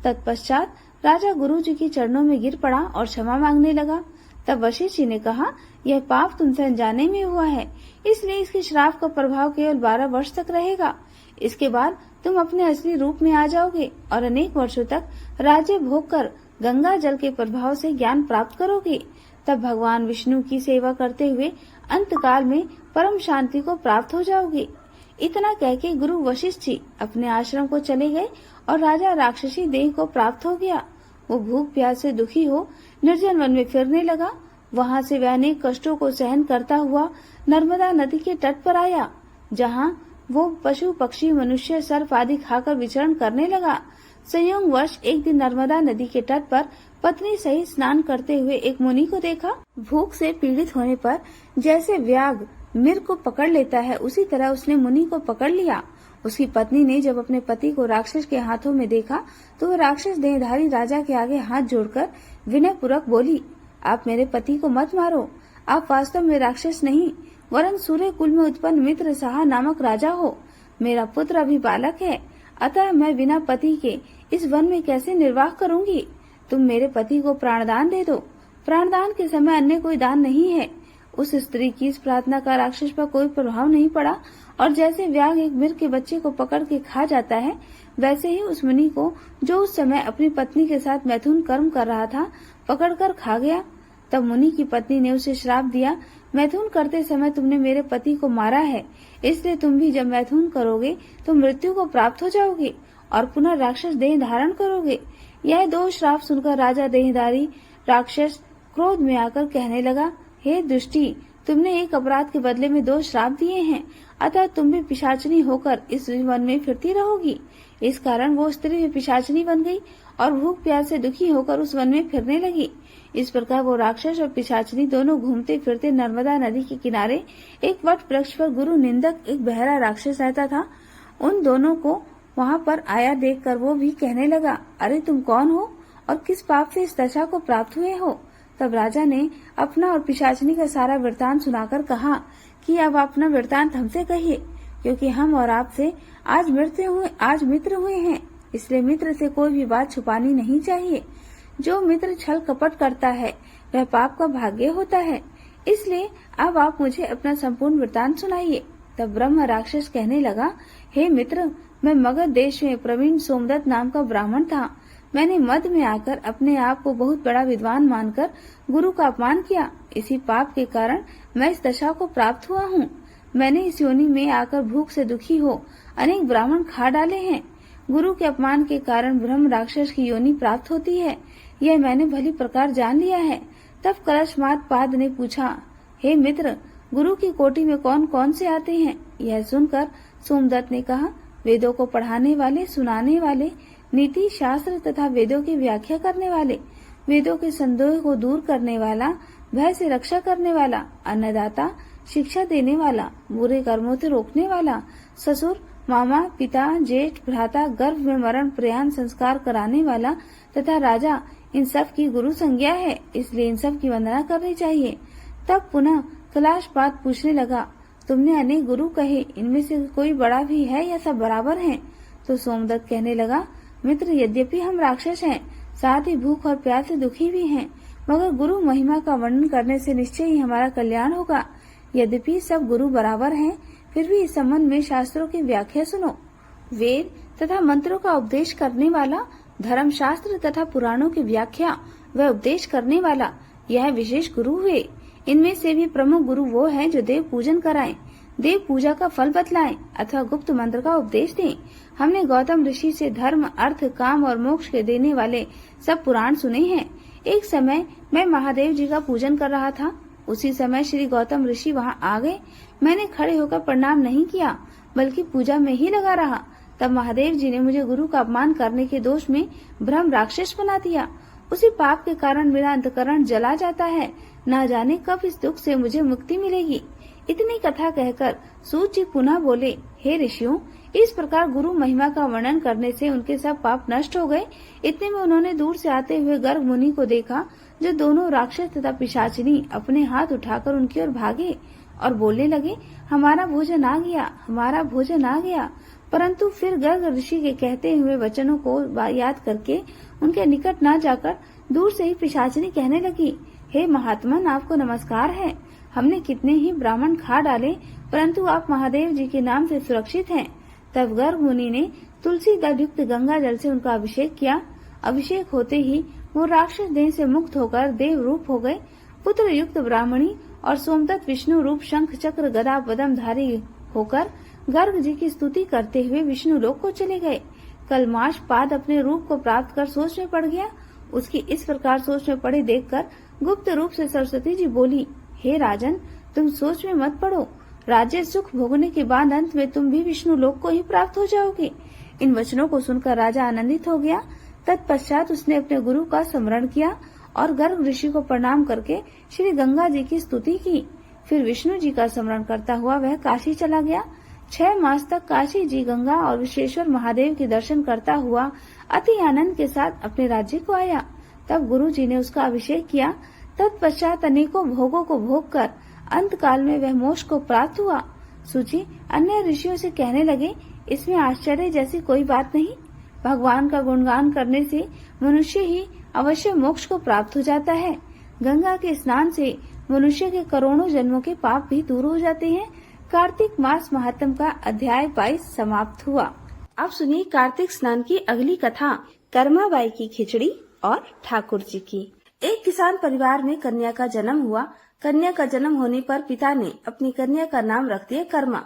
तत्पश्चात राजा गुरु जी के चरणों में गिर पड़ा और क्षमा मांगने लगा। तब वशिष्ठ जी ने कहा, यह पाप तुमसे अनजाने में हुआ है, इसलिए इसके श्राप का प्रभाव केवल 12 वर्ष तक रहेगा। इसके बाद तुम अपने असली रूप में आ जाओगे और अनेक वर्षों तक राज्य भोग कर गंगा जल के प्रभाव से ज्ञान प्राप्त करोगे। तब भगवान विष्णु की सेवा करते हुए अंतकाल में परम शांति को प्राप्त हो जाओगे। इतना कह के गुरु वशिष्ठ जी अपने आश्रम को चले गए और राजा राक्षसी देह को प्राप्त हो गया। वो भूख प्यास से दुखी हो निर्जन वन में फिरने लगा। वहाँ से वह अनेक कष्टों को सहन करता हुआ नर्मदा नदी के तट पर आया, जहाँ वो पशु पक्षी मनुष्य सर्प आदि खाकर विचरण करने लगा। संयोगवश एक दिन नर्मदा नदी के तट पर पत्नी सहित स्नान करते हुए एक मुनि को देखा। भूख से पीड़ित होने पर जैसे व्याघ्र मिर्ग को पकड़ लेता है, उसी तरह उसने मुनि को पकड़ लिया। उसकी पत्नी ने जब अपने पति को राक्षस के हाथों में देखा तो वह राक्षस देहधारी राजा के आगे हाथ जोड़कर विनय पूर्वक बोली, आप मेरे पति को मत मारो। आप वास्तव में राक्षस नहीं वरन सूर्य कुल में उत्पन्न मित्र साहा नामक राजा हो। मेरा पुत्र अभी बालक है, अतः मैं बिना पति के इस वन में कैसे निर्वाह करूंगी। तुम मेरे पति को प्राणदान दे दो। प्राणदान के समय अन्य कोई दान नहीं है। उस स्त्री की इस प्रार्थना का राक्षस पर कोई प्रभाव नहीं पड़ा और जैसे व्याघ्र एक मिर्ग के बच्चे को पकड़ के खा जाता है, वैसे ही उस मुनि को, जो उस समय अपनी पत्नी के साथ मैथुन कर्म कर रहा था, पकड़कर खा गया। तब मुनि की पत्नी ने उसे श्राप दिया, मैथुन करते समय तुमने मेरे पति को मारा है, इसलिए तुम भी जब मैथुन करोगे तो मृत्यु को प्राप्त हो जाओगे और पुनः राक्षस देह धारण करोगे। यह दो श्राप सुनकर राजा देहधारी राक्षस क्रोध में आकर कहने लगा, हे दुष्टी, तुमने एक अपराध के बदले में दो श्राप दिए हैं, अतः तुम भी पिशाचनी होकर इस वन में फिरती रहोगी। इस कारण वो स्त्री भी पिशाचनी बन गई और भूख प्यास से दुखी होकर उस वन में फिरने लगी। इस प्रकार वो राक्षस और पिशाचनी दोनों घूमते फिरते नर्मदा नदी के किनारे एक वट वृक्ष पर गुरु निंदक एक बहरा राक्षस रहता था। उन दोनों को वहाँ पर आया देखकर वो भी कहने लगा, अरे तुम कौन हो और किस पाप से इस दशा को प्राप्त हुए हो। तब राजा ने अपना और पिशाचनी का सारा वृत्तांत सुनाकर कहा कि अब अपना वृत्तांत हमसे कहिए, क्योंकि हम और आपसे आज मित्र हुए हैं, इसलिए मित्र से कोई भी बात छुपानी नहीं चाहिए। जो मित्र छल कपट करता है वह पाप का भाग्य होता है, इसलिए अब आप मुझे अपना संपूर्ण वृत्तांत सुनाइए। तब ब्रह्म राक्षस कहने लगा, हे मित्र, मैं मगध देश में प्रवीण सोमदत्त नाम का ब्राह्मण था। मैंने मद में आकर अपने आप को बहुत बड़ा विद्वान मानकर गुरु का अपमान किया। इसी पाप के कारण मैं इस दशा को प्राप्त हुआ हूँ। मैंने इस योनि में आकर भूख से दुखी हो अनेक ब्राह्मण खा डाले हैं। गुरु के अपमान के कारण ब्रह्म राक्षस की योनि प्राप्त होती है, यह मैंने भली प्रकार जान लिया है। तब कलशमात पाद ने पूछा, हे मित्र, गुरु की कोटि में कौन कौन से आते हैं। यह सुनकर सोमदत्त ने कहा, वेदों को पढ़ाने वाले, सुनाने वाले, नीति शास्त्र तथा वेदों की व्याख्या करने वाले, वेदों के संदेह को दूर करने वाला, भय से रक्षा करने वाला, अन्नदाता, शिक्षा देने वाला, बुरे कर्मों से रोकने वाला, ससुर, मामा, पिता, जेठ, भ्राता, गर्भ में मरण प्रयाण संस्कार कराने वाला तथा राजा, इन सब की गुरु संज्ञा है, इसलिए इन सब की वंदना करनी चाहिए। तब पुनः कलाशपात पूछने लगा, तुमने अनेक गुरु कहे, इनमें से कोई बड़ा भी है या सब बराबर हैं? तो सोमदत्त कहने लगा, मित्र, यद्यपि हम राक्षस हैं, साथ ही भूख और प्यास से दुखी भी हैं, मगर गुरु महिमा का वर्णन करने से निश्चय ही हमारा कल्याण होगा। यद्यपि सब गुरु बराबर हैं, फिर भी इस संबंध में शास्त्रों की व्याख्या सुनो। वेद तथा मंत्रों का उपदेश करने वाला, धर्म शास्त्र तथा पुराणों की व्याख्या व उपदेश करने वाला, यह विशेष गुरु हुए। इनमें से भी प्रमुख गुरु वो है जो देव पूजन कराएं, देव पूजा का फल बतलाएं अथवा गुप्त मंत्र का उपदेश दें। हमने गौतम ऋषि से धर्म, अर्थ, काम और मोक्ष के देने वाले सब पुराण सुने हैं। एक समय मैं महादेव जी का पूजन कर रहा था, उसी समय श्री गौतम ऋषि वहाँ आ गए। मैंने खड़े होकर प्रणाम नहीं किया, बल्कि पूजा में ही लगा रहा। तब महादेव जी ने मुझे गुरु का अपमान करने के दोष में ब्रह्म राक्षस बना दिया। उसी पाप के कारण मेरा अंतकरण जला जाता है, न जाने कब इस दुख से मुझे मुक्ति मिलेगी। इतनी कथा कहकर सूत जी पुनः बोले, हे ऋषियों, इस प्रकार गुरु महिमा का वर्णन करने से उनके सब पाप नष्ट हो गए। इतने में उन्होंने दूर से आते हुए गर्ग मुनि को देखा, जो दोनों राक्षस तथा पिशाचिनी अपने हाथ उठाकर उनकी ओर भागे और बोलने लगे, हमारा भोजन आ गया, हमारा भोजन आ गया। परंतु फिर गर्ग ऋषि के कहते हुए वचनों को याद करके उनके निकट न जाकर दूर से ही पिशाचिनी कहने लगी, हे महात्मन, आपको नमस्कार है। हमने कितने ही ब्राह्मण खा डाले, परंतु आप महादेव जी के नाम से सुरक्षित हैं। तब गर्ग मुनि ने तुलसी दल युक्त गंगा जल से उनका अभिषेक किया। अभिषेक होते ही वो राक्षस देह से मुक्त होकर देव रूप हो गए। पुत्र युक्त ब्राह्मणी और सोमदत्त विष्णु रूप शंख चक्र गदा पद्मधारी होकर गर्ग जी की स्तुति करते हुए विष्णु लोक को चले गए। कलमाश पाद अपने रूप को प्राप्त कर सोच में पड़ गया। उसकी इस प्रकार सोच में पड़े देखकर गुप्त रूप से सरस्वती जी बोली, हे राजन, तुम सोच में मत पड़ो। राज्य सुख भोगने के बाद अंत में तुम भी विष्णु लोक को ही प्राप्त हो जाओगे। इन वचनों को सुनकर राजा आनंदित हो गया। तत्पश्चात उसने अपने गुरु का स्मरण किया और गर्ग ऋषि को प्रणाम करके श्री गंगा जी की स्तुति की। फिर विष्णु जी का स्मरण करता हुआ वह काशी चला गया। 6 मास तक काशी जी गंगा और विश्वेश्वर महादेव के दर्शन करता हुआ अति आनंद के साथ अपने राज्य को आया। तब गुरु जी ने उसका अभिषेक किया। तत्पश्चात अनेकों भोगों को भोग कर अंत काल में वह मोक्ष को प्राप्त हुआ। सूची अन्य ऋषियों से कहने लगे, इसमें आश्चर्य जैसी कोई बात नहीं। भगवान का गुणगान करने से मनुष्य ही अवश्य मोक्ष को प्राप्त हो जाता है। गंगा के स्नान से मनुष्य के करोड़ों जन्मों के पाप भी दूर हो जाते हैं। कार्तिक मास महात्म का अध्याय 22 समाप्त हुआ। अब सुनिए कार्तिक स्नान की अगली कथा, कर्माबाई की खिचड़ी और ठाकुर जी की। एक किसान परिवार में कन्या का जन्म हुआ। कन्या का जन्म होने पर पिता ने अपनी कन्या का नाम रख दिया कर्मा।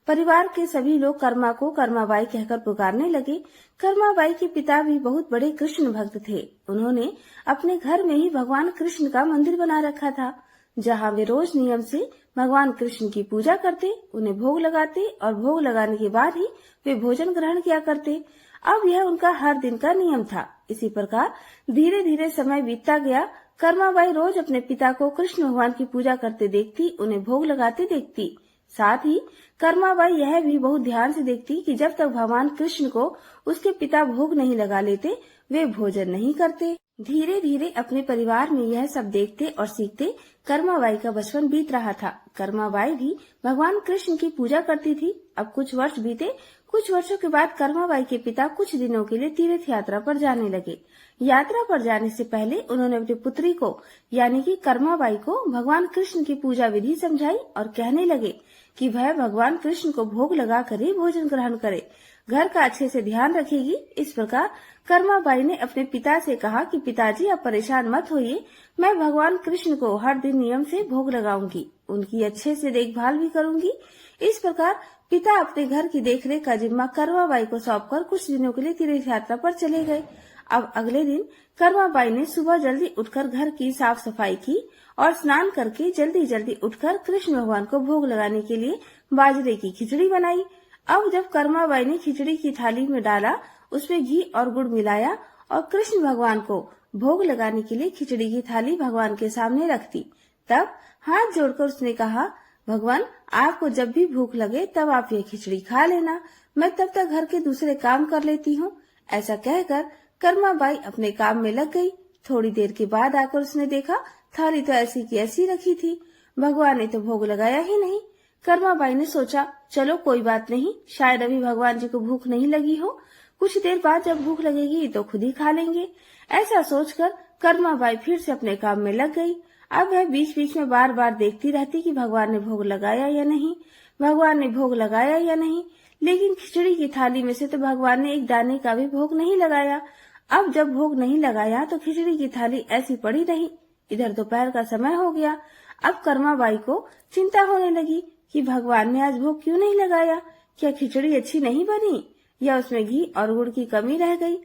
परिवार के सभी लोग कर्मा को कर्माबाई कहकर पुकारने लगे। कर्माबाई के पिता भी बहुत बड़े कृष्ण भक्त थे। उन्होंने अपने घर में ही भगवान कृष्ण का मंदिर बना रखा था, जहाँ वे रोज नियम से भगवान कृष्ण की पूजा करते, उन्हें भोग लगाते और भोग लगाने के बाद ही वे भोजन ग्रहण किया करते। अब यह उनका हर दिन का नियम था। इसी प्रकार धीरे धीरे समय बीतता गया। कर्माबाई रोज अपने पिता को कृष्ण भगवान की पूजा करते देखती, उन्हें भोग लगाते देखती। साथ ही कर्माबाई यह भी बहुत ध्यान से देखती कि जब तक भगवान कृष्ण को उसके पिता भोग नहीं लगा लेते, वे भोजन नहीं करते। धीरे धीरे अपने परिवार में यह सब देखते और सीखते कर्माबाई का बचपन बीत रहा था। कर्माबाई भी भगवान कृष्ण की पूजा करती थी। अब कुछ वर्ष बीते। कुछ वर्षों के बाद कर्माबाई के पिता कुछ दिनों के लिए तीर्थ यात्रा पर जाने लगे। यात्रा पर जाने से पहले उन्होंने अपनी पुत्री को यानी कि कर्माबाई को भगवान कृष्ण की पूजा विधि समझाई और कहने लगे कि वह भगवान कृष्ण को भोग लगा कर ही भोजन ग्रहण करे, घर का अच्छे से ध्यान रखेगी। इस प्रकार कर्माबाई ने अपने पिता से कहा कि पिताजी, आप परेशान मत होइए, मैं भगवान कृष्ण को हर दिन नियम से भोग लगाऊंगी, उनकी अच्छे से देखभाल भी करूंगी। इस प्रकार पिता अपने घर की देखरेख का जिम्मा कर्माबाई को सौंपकर कुछ दिनों के लिए तीर्थ यात्रा पर चले गए। अब अगले दिन कर्माबाई ने सुबह जल्दी उठकर घर की साफ सफाई की और स्नान करके जल्दी जल्दी उठकर कृष्ण भगवान को भोग लगाने के लिए बाजरे की खिचड़ी बनाई। अब जब कर्माबाई ने खिचड़ी की थाली में डाला, उसमें घी और गुड़ मिलाया और कृष्ण भगवान को भोग लगाने के लिए खिचड़ी की थाली भगवान के सामने रख दी। तब हाथ जोड़कर उसने कहा, भगवान, आपको जब भी भूख लगे तब आप ये खिचड़ी खा लेना, मैं तब तक घर के दूसरे काम कर लेती हूँ। ऐसा कहकर कर्माबाई अपने काम में लग गई। थोड़ी देर के बाद आकर उसने देखा थाली तो ऐसी की ऐसी रखी थी, भगवान ने तो भोग लगाया ही नहीं। कर्माबाई ने सोचा, चलो कोई बात नहीं, शायद अभी भगवान जी को भूख नहीं लगी हो, कुछ देर बाद जब भूख लगेगी तो खुद ही खा लेंगे। ऐसा सोचकर कर्माबाई फिर से अपने काम में लग गई। अब वह बीच बीच में बार बार देखती रहती कि भगवान ने भोग लगाया या नहीं, भगवान ने भोग लगाया या नहीं। लेकिन खिचड़ी की थाली में से तो भगवान ने एक दाने का भी भोग नहीं लगाया। अब जब भोग नहीं लगाया तो खिचड़ी की थाली ऐसी पड़ी रही। इधर दोपहर का समय हो गया। अब कर्माबाई को चिंता होने लगी कि भगवान ने आज भोग क्यों नहीं लगाया, क्या खिचड़ी अच्छी नहीं बनी या उसमें घी और गुड़ की कमी रह गई।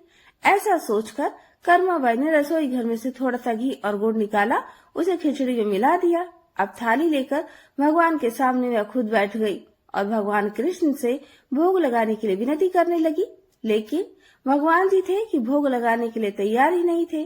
ऐसा सोचकर कर्माबाई ने रसोई घर में से थोड़ा सा घी और गुड़ निकाला, उसे खिचड़ी में मिला दिया। अब थाली लेकर भगवान के सामने वह खुद बैठ गई और भगवान कृष्ण से भोग लगाने के लिए विनती करने लगी। लेकिन भगवान जी थे कि भोग लगाने के लिए तैयार ही नहीं थे।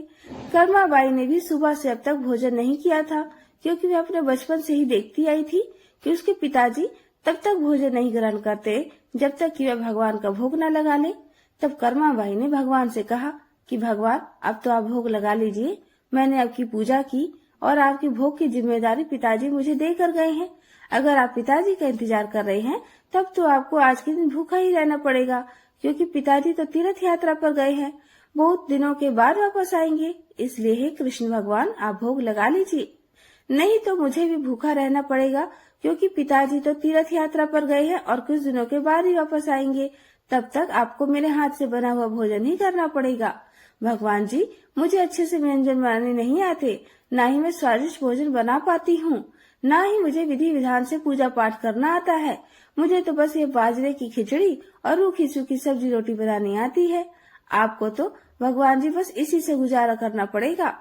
कर्माबाई ने भी सुबह से अब तक भोजन नहीं किया था, क्योंकि वह अपने बचपन से ही देखती आई थी कि उसके पिताजी तब तक भोजन नहीं ग्रहण करते जब तक कि वह भगवान का भोग न लगा ले। तब कर्माबाई ने भगवान से कहा कि भगवान, अब तो आप भोग लगा लीजिए, मैंने आपकी पूजा की और आपके भोग की जिम्मेदारी पिताजी मुझे देकर गए हैं। अगर आप पिताजी का इंतजार कर रहे हैं तब तो आपको आज के दिन भूखा ही रहना पड़ेगा, क्योंकि पिताजी तो तीर्थ यात्रा पर गए हैं, बहुत दिनों के बाद वापस आएंगे। इसलिए हे कृष्ण भगवान, आप भोग लगा लीजिए, नहीं तो मुझे भी भूखा रहना पड़ेगा, क्योंकि पिताजी तो तीर्थ यात्रा पर गए हैं और कुछ दिनों के बाद ही वापस आएंगे। तब तक आपको मेरे हाथ से बना हुआ भोजन ही करना पड़ेगा। भगवान जी, मुझे अच्छे से व्यंजन बनाने नहीं आते, ना ही मैं स्वादिष्ट भोजन बना पाती हूँ, ना ही मुझे विधि विधान से पूजा पाठ करना आता है। मुझे तो बस ये बाजरे की खिचड़ी और रूखी सूखी सब्जी रोटी बनानी आती है। आपको तो भगवान जी बस इसी से गुजारा करना पड़ेगा।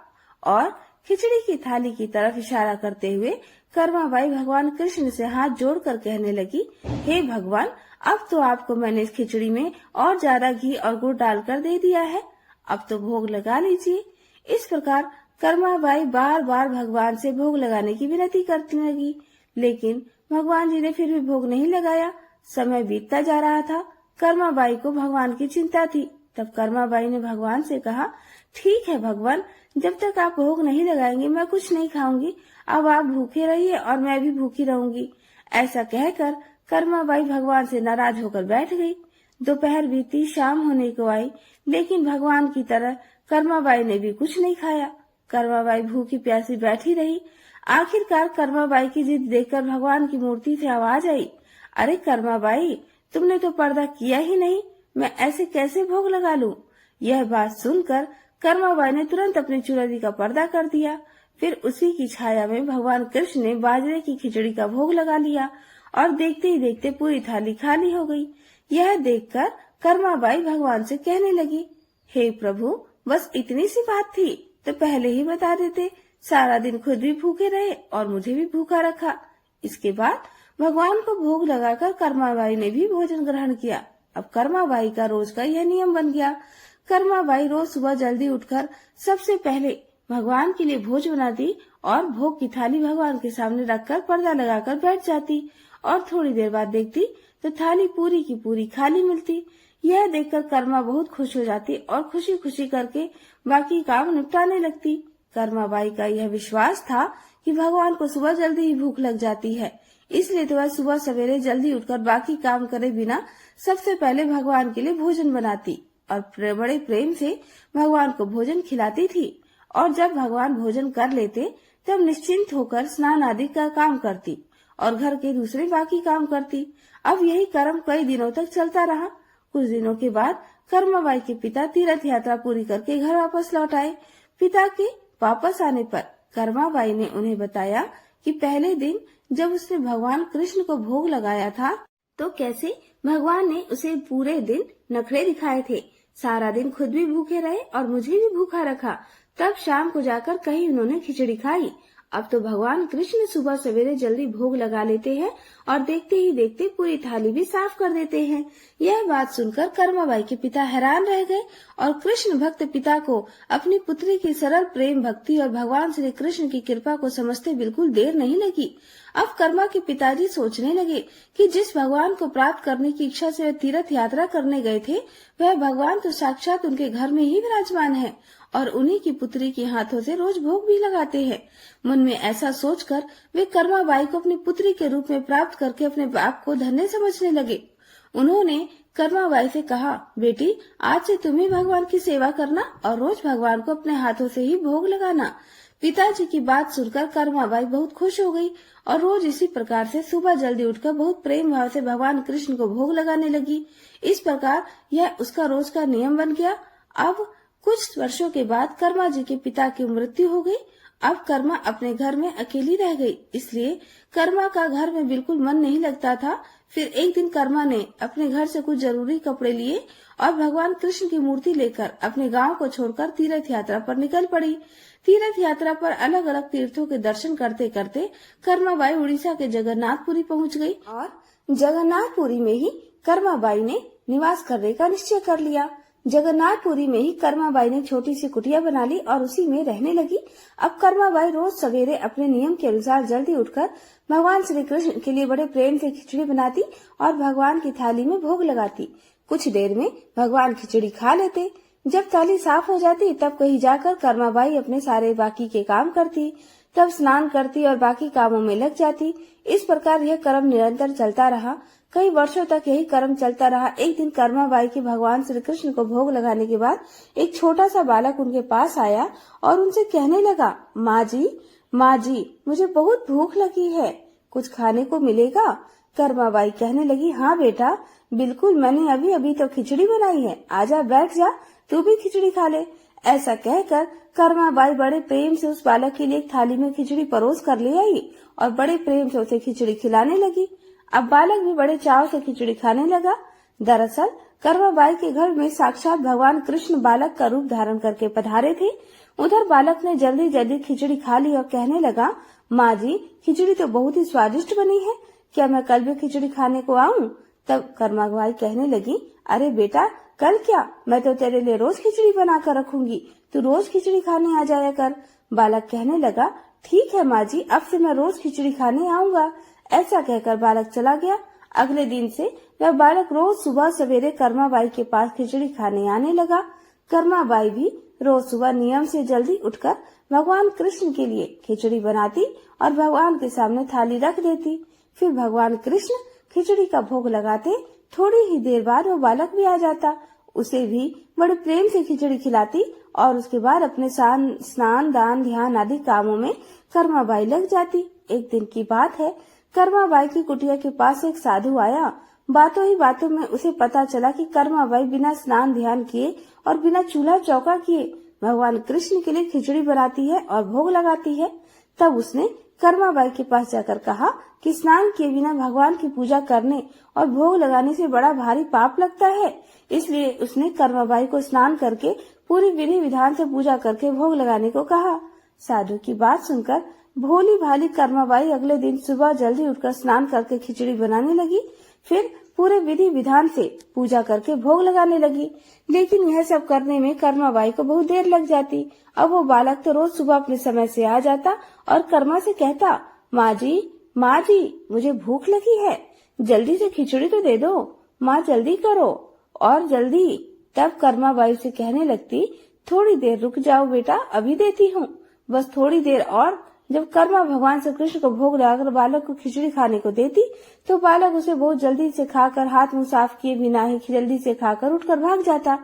और खिचड़ी की थाली की तरफ इशारा करते हुए कर्माबाई भगवान कृष्ण से हाथ जोड़कर कहने लगी, हे भगवान, अब तो आपको मैंने इस खिचड़ी में और ज्यादा घी और गुड़ डालकर दे दिया है, अब तो भोग लगा लीजिए। इस प्रकार कर्माबाई बार बार भगवान से भोग लगाने की विनती करती लगी, लेकिन भगवान जी ने फिर भी भोग नहीं लगाया। समय बीतता जा रहा था। कर्माबाई को भगवान की चिंता थी। तब कर्माबाई ने भगवान से कहा, ठीक है भगवान, जब तक आप भोग नहीं लगाएंगे मैं कुछ नहीं खाऊंगी। अब आप भूखे रहिए और मैं भी भूखी रहूंगी। ऐसा कहकर कर्माबाई भगवान से नाराज होकर बैठ गई। दोपहर बीती, शाम होने को आई, लेकिन भगवान की तरह कर्माबाई ने भी कुछ नहीं खाया। कर्माबाई भूखी प्यासी बैठी रही। आखिरकार कर्माबाई की जिद देखकर भगवान की मूर्ति से आवाज आई, अरे कर्माबाई, तुमने तो पर्दा किया ही नहीं, मैं ऐसे कैसे भोग लगा लूं? यह बात सुनकर कर्माबाई ने तुरंत अपनी चुनरी का पर्दा कर दिया। फिर उसी की छाया में भगवान कृष्ण ने बाजरे की खिचड़ी का भोग लगा लिया और देखते ही देखते पूरी थाली खाली हो गई। यह देखकर कर्माबाई भगवान से कहने लगी, हे प्रभु, बस इतनी सी बात थी तो पहले ही बता देते, सारा दिन खुद भी भूखे रहे और मुझे भी भूखा रखा। इसके बाद भगवान को भोग लगाकर कर्माबाई ने भी भोजन ग्रहण किया। अब कर्माबाई का रोज का यह नियम बन गया। कर्माबाई रोज सुबह जल्दी उठकर सबसे पहले भगवान के लिए भोज बनाती और भोग की थाली भगवान के सामने रखकर पर्दा लगाकर बैठ जाती और थोड़ी देर बाद देखती तो थाली पूरी की पूरी खाली मिलती। यह देखकर कर्मा बहुत खुश हो जाती और खुशी खुशी करके बाकी काम निपटाने लगती। कर्माबाई का यह विश्वास था कि भगवान को सुबह जल्दी ही भूख लग जाती है, इसलिए तो वह सुबह सवेरे जल्दी उठकर बाकी काम करे बिना सबसे पहले भगवान के लिए भोजन बनाती और बड़े प्रेम से भगवान को भोजन खिलाती थी। और जब भगवान भोजन कर लेते तब निश्चिंत होकर स्नान आदि का काम करती और घर के दूसरे बाकी काम करती। अब यही क्रम कई दिनों तक चलता रहा। कुछ दिनों के बाद कर्माबाई के पिता तीर्थ यात्रा पूरी करके घर वापस लौट आए। पिता के वापस आने पर कर्माबाई ने उन्हें बताया कि पहले दिन जब उसने भगवान कृष्ण को भोग लगाया था तो कैसे भगवान ने उसे पूरे दिन नखरे दिखाए थे, सारा दिन खुद भी भूखे रहे और मुझे भी भूखा रखा। तब शाम को जाकर कहीं उन्होंने खिचड़ी खाई। अब तो भगवान कृष्ण सुबह सवेरे जल्दी भोग लगा लेते हैं और देखते ही देखते पूरी थाली भी साफ कर देते हैं। यह बात सुनकर कर्माबाई के पिता हैरान रह गए और कृष्ण भक्त पिता को अपनी पुत्री की सरल प्रेम भक्ति और भगवान श्री कृष्ण की कृपा को समझते बिल्कुल देर नहीं लगी। अब कर्मा के पिताजी सोचने लगे कि जिस भगवान को प्राप्त करने की इच्छा से वे तीर्थ यात्रा करने गए थे, वह भगवान तो साक्षात उनके घर में ही विराजमान है और उन्हीं की पुत्री के हाथों से रोज भोग भी लगाते हैं। मन में ऐसा सोचकर वे कर्माबाई को अपनी पुत्री के रूप में प्राप्त करके अपने बाप को धन्य समझने लगे। उन्होंने कर्माबाई से कहा, बेटी, आज से तुम ही भगवान की सेवा करना और रोज भगवान को अपने हाथों से ही भोग लगाना। पिताजी की बात सुनकर कर्माबाई बहुत खुश हो गई और रोज इसी प्रकार से सुबह जल्दी उठकर बहुत प्रेम भाव से भगवान कृष्ण को भोग लगाने लगी। इस प्रकार यह उसका रोज का नियम बन गया। अब कुछ वर्षों के बाद कर्मा जी के पिता की मृत्यु हो गई। अब कर्मा अपने घर में अकेली रह गई, इसलिए कर्मा का घर में बिल्कुल मन नहीं लगता था। फिर एक दिन कर्मा ने अपने घर से कुछ जरूरी कपड़े लिए और भगवान कृष्ण की मूर्ति लेकर अपने गांव को छोड़कर तीर्थ यात्रा पर निकल पड़ी। तीर्थ यात्रा पर अलग अलग तीर्थों के दर्शन करते करते कर्माबाई उड़ीसा के जगन्नाथपुरी पहुंच गई और जगन्नाथपुरी में ही कर्माबाई ने निवास करने का निश्चय कर लिया। जगन्नाथपुरी में ही कर्माबाई ने छोटी सी कुटिया बना ली और उसी में रहने लगी। अब कर्माबाई रोज सवेरे अपने नियम के अनुसार जल्दी उठकर भगवान श्री कृष्ण के लिए बड़े प्रेम से खिचड़ी बनाती और भगवान की थाली में भोग लगाती। कुछ देर में भगवान खिचड़ी खा लेते। जब थाली साफ हो जाती तब कहीं जाकर कर्माबाई अपने सारे बाकी के काम करती, तब स्नान करती और बाकी कामों में लग जाती। इस प्रकार यह क्रम निरंतर चलता रहा। कई वर्षों तक यही क्रम चलता रहा। एक दिन कर्माबाई के भगवान श्री कृष्ण को भोग लगाने के बाद एक छोटा सा बालक उनके पास आया और उनसे कहने लगा, माँ जी, मुझे बहुत भूख लगी है, कुछ खाने को मिलेगा? कर्माबाई कहने लगी, हाँ बेटा, बिल्कुल, मैंने अभी अभी तो खिचड़ी बनाई है, आजा बैठ जा, तू भी खिचड़ी खा ले। ऐसा कहकर कर्माबाई बड़े प्रेम से उस बालक के लिए एक थाली में खिचड़ी परोस कर ले आई और बड़े प्रेम से उसे खिचड़ी खिलाने लगी। अब बालक भी बड़े चाव से खिचड़ी खाने लगा। दरअसल कर्माबाई के घर में साक्षात भगवान कृष्ण बालक का रूप धारण करके पधारे थे। उधर बालक ने जल्दी जल्दी खिचड़ी खा ली और कहने लगा, माँ जी, खिचड़ी तो बहुत ही स्वादिष्ट बनी है, क्या मैं कल भी खिचड़ी खाने को आऊँ? तब कर्माबाई कहने लगी, अरे बेटा, कल क्या, मैं तो तेरे लिए रोज खिचड़ी बना कर रखूंगी, तू रोज खिचड़ी खाने आ जाया कर। बालक कहने लगा, ठीक है माँ जी, अब से मैं रोज खिचड़ी खाने आऊंगा। ऐसा कहकर बालक चला गया। अगले दिन से वह बालक रोज सुबह सवेरे कर्माबाई के पास खिचड़ी खाने आने लगा। कर्माबाई भी रोज सुबह नियम से जल्दी उठकर भगवान कृष्ण के लिए खिचड़ी बनाती और भगवान के सामने थाली रख देती। फिर भगवान कृष्ण खिचड़ी का भोग लगाते। थोड़ी ही देर बाद वो बालक भी आ जाता, उसे भी बड़े प्रेम से खिचड़ी खिलाती और उसके बाद अपने स्नान दान ध्यान आदि कामों में कर्माबाई लग जाती। एक दिन की बात है, कर्माबाई की कुटिया के पास एक साधु आया। बातों ही बातों में उसे पता चला कि कर्माबाई बिना स्नान ध्यान किए और बिना चूल्हा चौका किए भगवान कृष्ण के लिए खिचड़ी बनाती है और भोग लगाती है। तब उसने कर्माबाई के पास जाकर कहा कि स्नान किए बिना भगवान की पूजा करने और भोग लगाने से बड़ा भारी पाप लगता है। इसलिए उसने कर्माबाई को स्नान करके पूरी विधि विधान से पूजा करके भोग लगाने को कहा। साधु की बात सुनकर भोली भाली कर्माबाई अगले दिन सुबह जल्दी उठकर स्नान करके खिचड़ी बनाने लगी। फिर पूरे विधि विधान से पूजा करके भोग लगाने लगी। लेकिन यह सब करने में कर्माबाई को बहुत देर लग जाती। अब वो बालक तो रोज सुबह अपने समय से आ जाता और कर्मा से कहता, माँ जी, मुझे भूख लगी है, जल्दी से खिचड़ी तो दे दो, माँ जल्दी करो और जल्दी। तब कर्माबाई से कहने लगती, थोड़ी देर रुक जाओ बेटा, अभी देती हूँ, बस थोड़ी देर और। जब कर्मा भगवान श्री कृष्ण को भोग लगाकर बालक को खिचड़ी खाने को देती तो बालक उसे बहुत जल्दी से खाकर हाथ मुंह साफ किए बिना ही जल्दी से खाकर उठकर भाग जाता।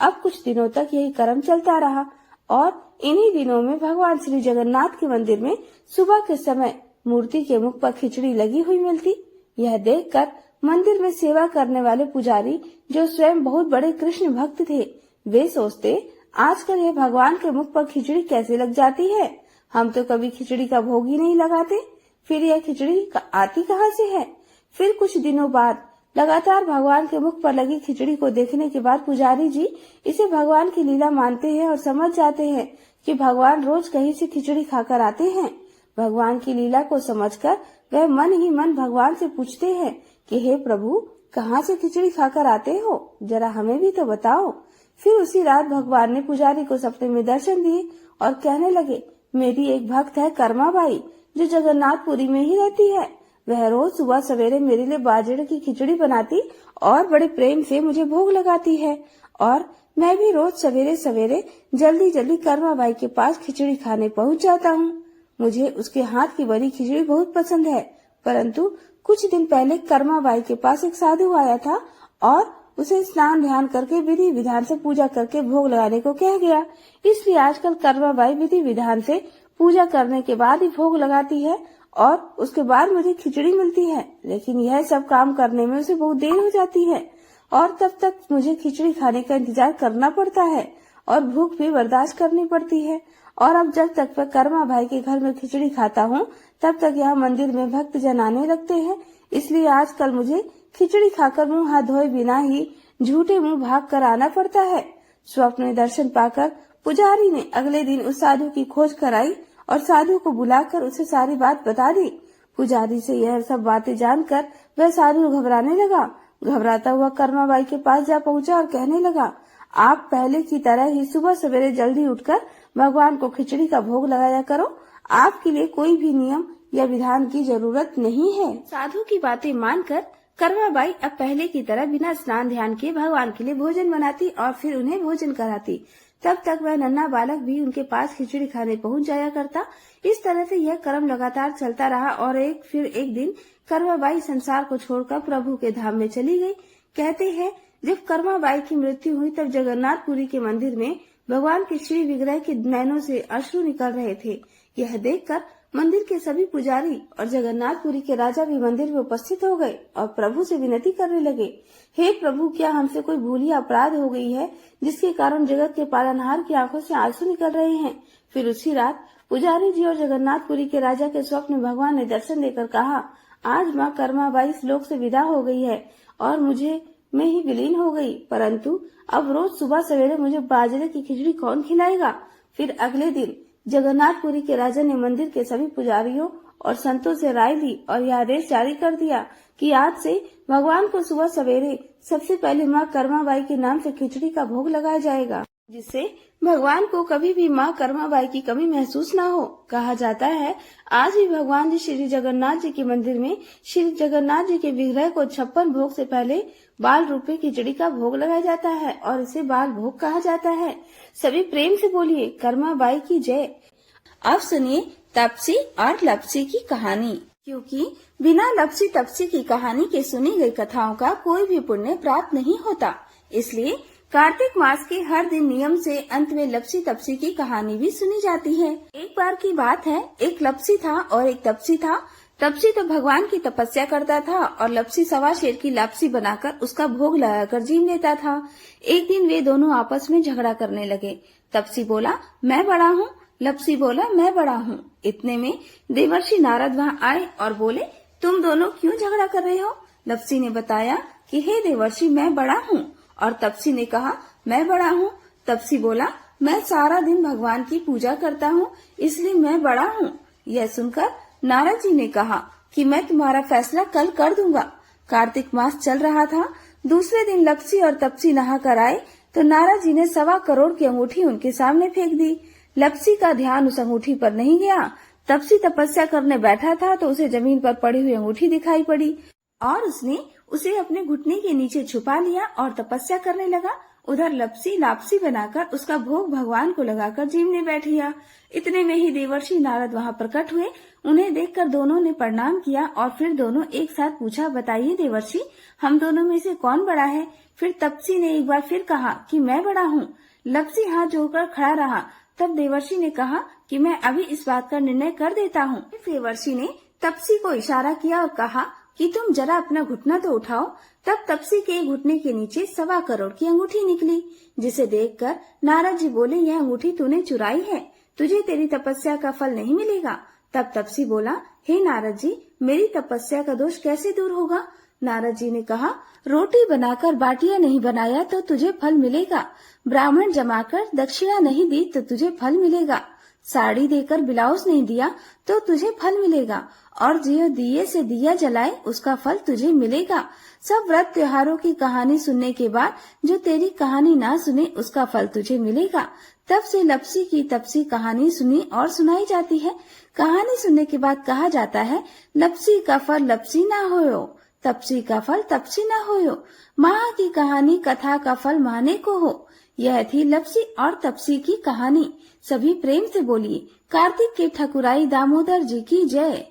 अब कुछ दिनों तक यही क्रम चलता रहा और इन्हीं दिनों में भगवान श्री जगन्नाथ के मंदिर में सुबह के समय मूर्ति के मुख पर खिचड़ी लगी हुई मिलती। यह देखकर मंदिर में सेवा करने वाले पुजारी, जो स्वयं बहुत बड़े कृष्ण भक्त थे, वे सोचते, आजकल यह भगवान के मुख पर खिचड़ी कैसे लग जाती है, हम तो कभी खिचड़ी का भोग ही नहीं लगाते, फिर यह खिचड़ी आती कहाँ से है। फिर कुछ दिनों बाद लगातार भगवान के मुख पर लगी खिचड़ी को देखने के बाद पुजारी जी इसे भगवान की लीला मानते हैं और समझ जाते हैं कि भगवान रोज कहीं से खिचड़ी खाकर आते हैं। भगवान की लीला को समझकर वह मन ही मन भगवान से पूछते हैं कि हे प्रभु, कहाँ से खिचड़ी खाकर आते हो, जरा हमें भी तो बताओ। फिर उसी रात भगवान ने पुजारी को सपने में दर्शन दिए और कहने लगे, मेरी एक भक्त है कर्माबाई, जो जगन्नाथपुरी में ही रहती है। वह रोज सुबह सवेरे मेरे लिए बाजरे की खिचड़ी बनाती और बड़े प्रेम से मुझे भोग लगाती है और मैं भी रोज सवेरे सवेरे जल्दी जल्दी कर्माबाई के पास खिचड़ी खाने पहुंच जाता हूँ। मुझे उसके हाथ की बनी खिचड़ी बहुत पसंद है। परंतु कुछ दिन पहले कर्माबाई के पास एक साधु आया था और उसे स्नान ध्यान करके विधि विधान से पूजा करके भोग लगाने को कह गया। इसलिए आजकल कर्माबाई विधि विधान से पूजा करने के बाद ही भोग लगाती है और उसके बाद मुझे खिचड़ी मिलती है। लेकिन यह सब काम करने में उसे बहुत देर हो जाती है और तब तक मुझे खिचड़ी खाने का इंतजार करना पड़ता है और भूख भी बर्दाश्त करनी पड़ती है। और अब जब तक मैं कर्माबाई के घर में खिचड़ी खाता हूँ तब तक यहाँ मंदिर में भक्त जन आने लगते हैं। इसलिए आजकल मुझे खिचड़ी खाकर मुंह हाथ धोए बिना ही झूठे मुंह भाग कर आना पड़ता है। स्वप्न दर्शन पाकर पुजारी ने अगले दिन उस साधु की खोज कराई और साधु को बुलाकर उसे सारी बात बता दी। पुजारी से यह सब बातें जानकर वह साधु घबराने लगा। घबराता हुआ कर्माबाई के पास जा पहुंचा और कहने लगा, आप पहले की तरह ही सुबह सवेरे जल्दी उठकर भगवान को खिचड़ी का भोग लगाया करो। आपके लिए कोई भी नियम या विधान की जरूरत नहीं है। साधु की बातें मानकर कर्माबाई अब पहले की तरह बिना स्नान ध्यान किए भगवान के लिए भोजन बनाती और फिर उन्हें भोजन कराती। तब तक वह नन्हा बालक भी उनके पास खिचड़ी खाने पहुंच जाया करता। इस तरह से यह क्रम लगातार चलता रहा और एक दिन कर्माबाई संसार को छोड़कर प्रभु के धाम में चली गई। कहते हैं, जब कर्माबाई की मृत्यु हुई तब जगन्नाथपुरी के मंदिर में भगवान के श्री विग्रह के नैनों से अश्रु निकल रहे थे। यह देखकर मंदिर के सभी पुजारी और जगन्नाथपुरी के राजा भी मंदिर में उपस्थित हो गए और प्रभु से विनती करने लगे, हे प्रभु, क्या हमसे कोई भूल या अपराध हो गई है जिसके कारण जगत के पालनहार की आंखों से आंसू निकल रहे हैं। फिर उसी रात पुजारी जी और जगन्नाथपुरी के राजा के स्वप्न में भगवान ने दर्शन देकर कहा, आज माँ कर्माबाई इस लोक से विदा हो गई है और मुझे में ही विलीन हो गई, परंतु अब रोज सुबह सवेरे मुझे बाजरे की खिचड़ी कौन खिलाएगा। फिर अगले दिन जगन्नाथपुरी के राजा ने मंदिर के सभी पुजारियों और संतों से राय ली और यह आदेश जारी कर दिया कि आज से भगवान को सुबह सवेरे सबसे पहले माँ कर्माबाई के नाम से खिचड़ी का भोग लगाया जाएगा, जिससे भगवान को कभी भी माँ कर्माबाई की कमी महसूस न हो। कहा जाता है आज भी भगवान जी श्री जगन्नाथ जी के मंदिर में श्री जगन्नाथ जी के विग्रह को 56 भोग से पहले बाल रूपे खिचड़ी का भोग लगाया जाता है और इसे बाल भोग कहा जाता है। सभी प्रेम से बोलिए कर्माबाई की जय। अब सुनिए तपसी और लपसी की कहानी, क्योंकि बिना लपसी तपसी की कहानी के सुनी गई कथाओं का कोई भी पुण्य प्राप्त नहीं होता। इसलिए कार्तिक मास के हर दिन नियम से अंत में लपसी तपसी की कहानी भी सुनी जाती है। एक बार की बात है, एक लपसी था और एक तपसी था। तपसी तो भगवान की तपस्या करता था और लपसी सवा शेर की लापसी बनाकर उसका भोग लगाकर जीव लेता था। एक दिन वे दोनों आपस में झगड़ा करने लगे। तपसी बोला, मैं बड़ा हूँ। लपसी बोला, मैं बड़ा हूँ। इतने में देवर्षि नारद वहाँ आए और बोले, तुम दोनों क्यों झगड़ा कर रहे हो। लपसी ने बताया कि हे देवर्षि, मैं बड़ा हूँ। और तपसी ने कहा, मैं बड़ा हूँ। तपसी बोला, मैं सारा दिन भगवान की पूजा करता हूँ, इसलिए मैं बड़ा हूँ। यह सुनकर नारद जी ने कहा कि मैं तुम्हारा फैसला कल कर दूंगा। कार्तिक मास चल रहा था। दूसरे दिन लपसी और तपसी नहा कर आए तो नारद जी ने 1.25 करोड़ की अंगूठी उनके सामने फेंक दी। लपसी का ध्यान उस अंगूठी पर नहीं गया। तपसी तपस्या करने बैठा था तो उसे जमीन पर पड़ी हुई अंगूठी दिखाई पड़ी और उसने उसे अपने घुटने के नीचे छुपा लिया और तपस्या करने लगा। उधर लपसी लापसी बनाकर उसका भोग भगवान को लगाकर जीवने बैठ गया। इतने में ही देवर्षि नारद वहाँ प्रकट हुए। उन्हें देखकर दोनों ने प्रणाम किया और फिर दोनों एक साथ पूछा, बताइए देवर्षि, हम दोनों में से कौन बड़ा है। फिर तपसी ने एक बार फिर कहा कि मैं बड़ा हूँ। लपसी हाथ जोड़कर खड़ा रहा। तब देवर्षि ने कहा कि मैं अभी इस बात का निर्णय कर देता हूँ। देवर्षि ने तपसी को इशारा किया और कहा कि तुम जरा अपना घुटना तो उठाओ। तब तपसी के घुटने के नीचे 1.25 करोड़ की अंगूठी निकली, जिसे देखकर नारद जी बोले, यह अंगूठी तूने चुराई है, तुझे तेरी तपस्या का फल नहीं मिलेगा। तब तपसी बोला, हे नारद जी, मेरी तपस्या का दोष कैसे दूर होगा। नारद जी ने कहा, रोटी बनाकर बाटियां नहीं बनाया तो तुझे फल मिलेगा, ब्राह्मण जमाकर दक्षिणा नहीं दी तो तुझे फल मिलेगा, साड़ी देकर ब्लाउज नहीं दिया तो तुझे फल मिलेगा, और जो दिए से दिया जलाए उसका फल तुझे मिलेगा। सब व्रत त्योहारों की कहानी सुनने के बाद जो तेरी कहानी ना सुने उसका फल तुझे मिलेगा। तब से लपसी की तपसी कहानी सुनी और सुनाई जाती है। कहानी सुनने के बाद कहा जाता है, लपसी का फल लपसी ना होयो, तपसी का फल तपसी ना होयो, माँ की कहानी कथा का फल माने को हो। यह थी लपसी और तपसी की कहानी। सभी प्रेम से बोलिए कार्तिक के ठकुराई दामोदर जी की जय।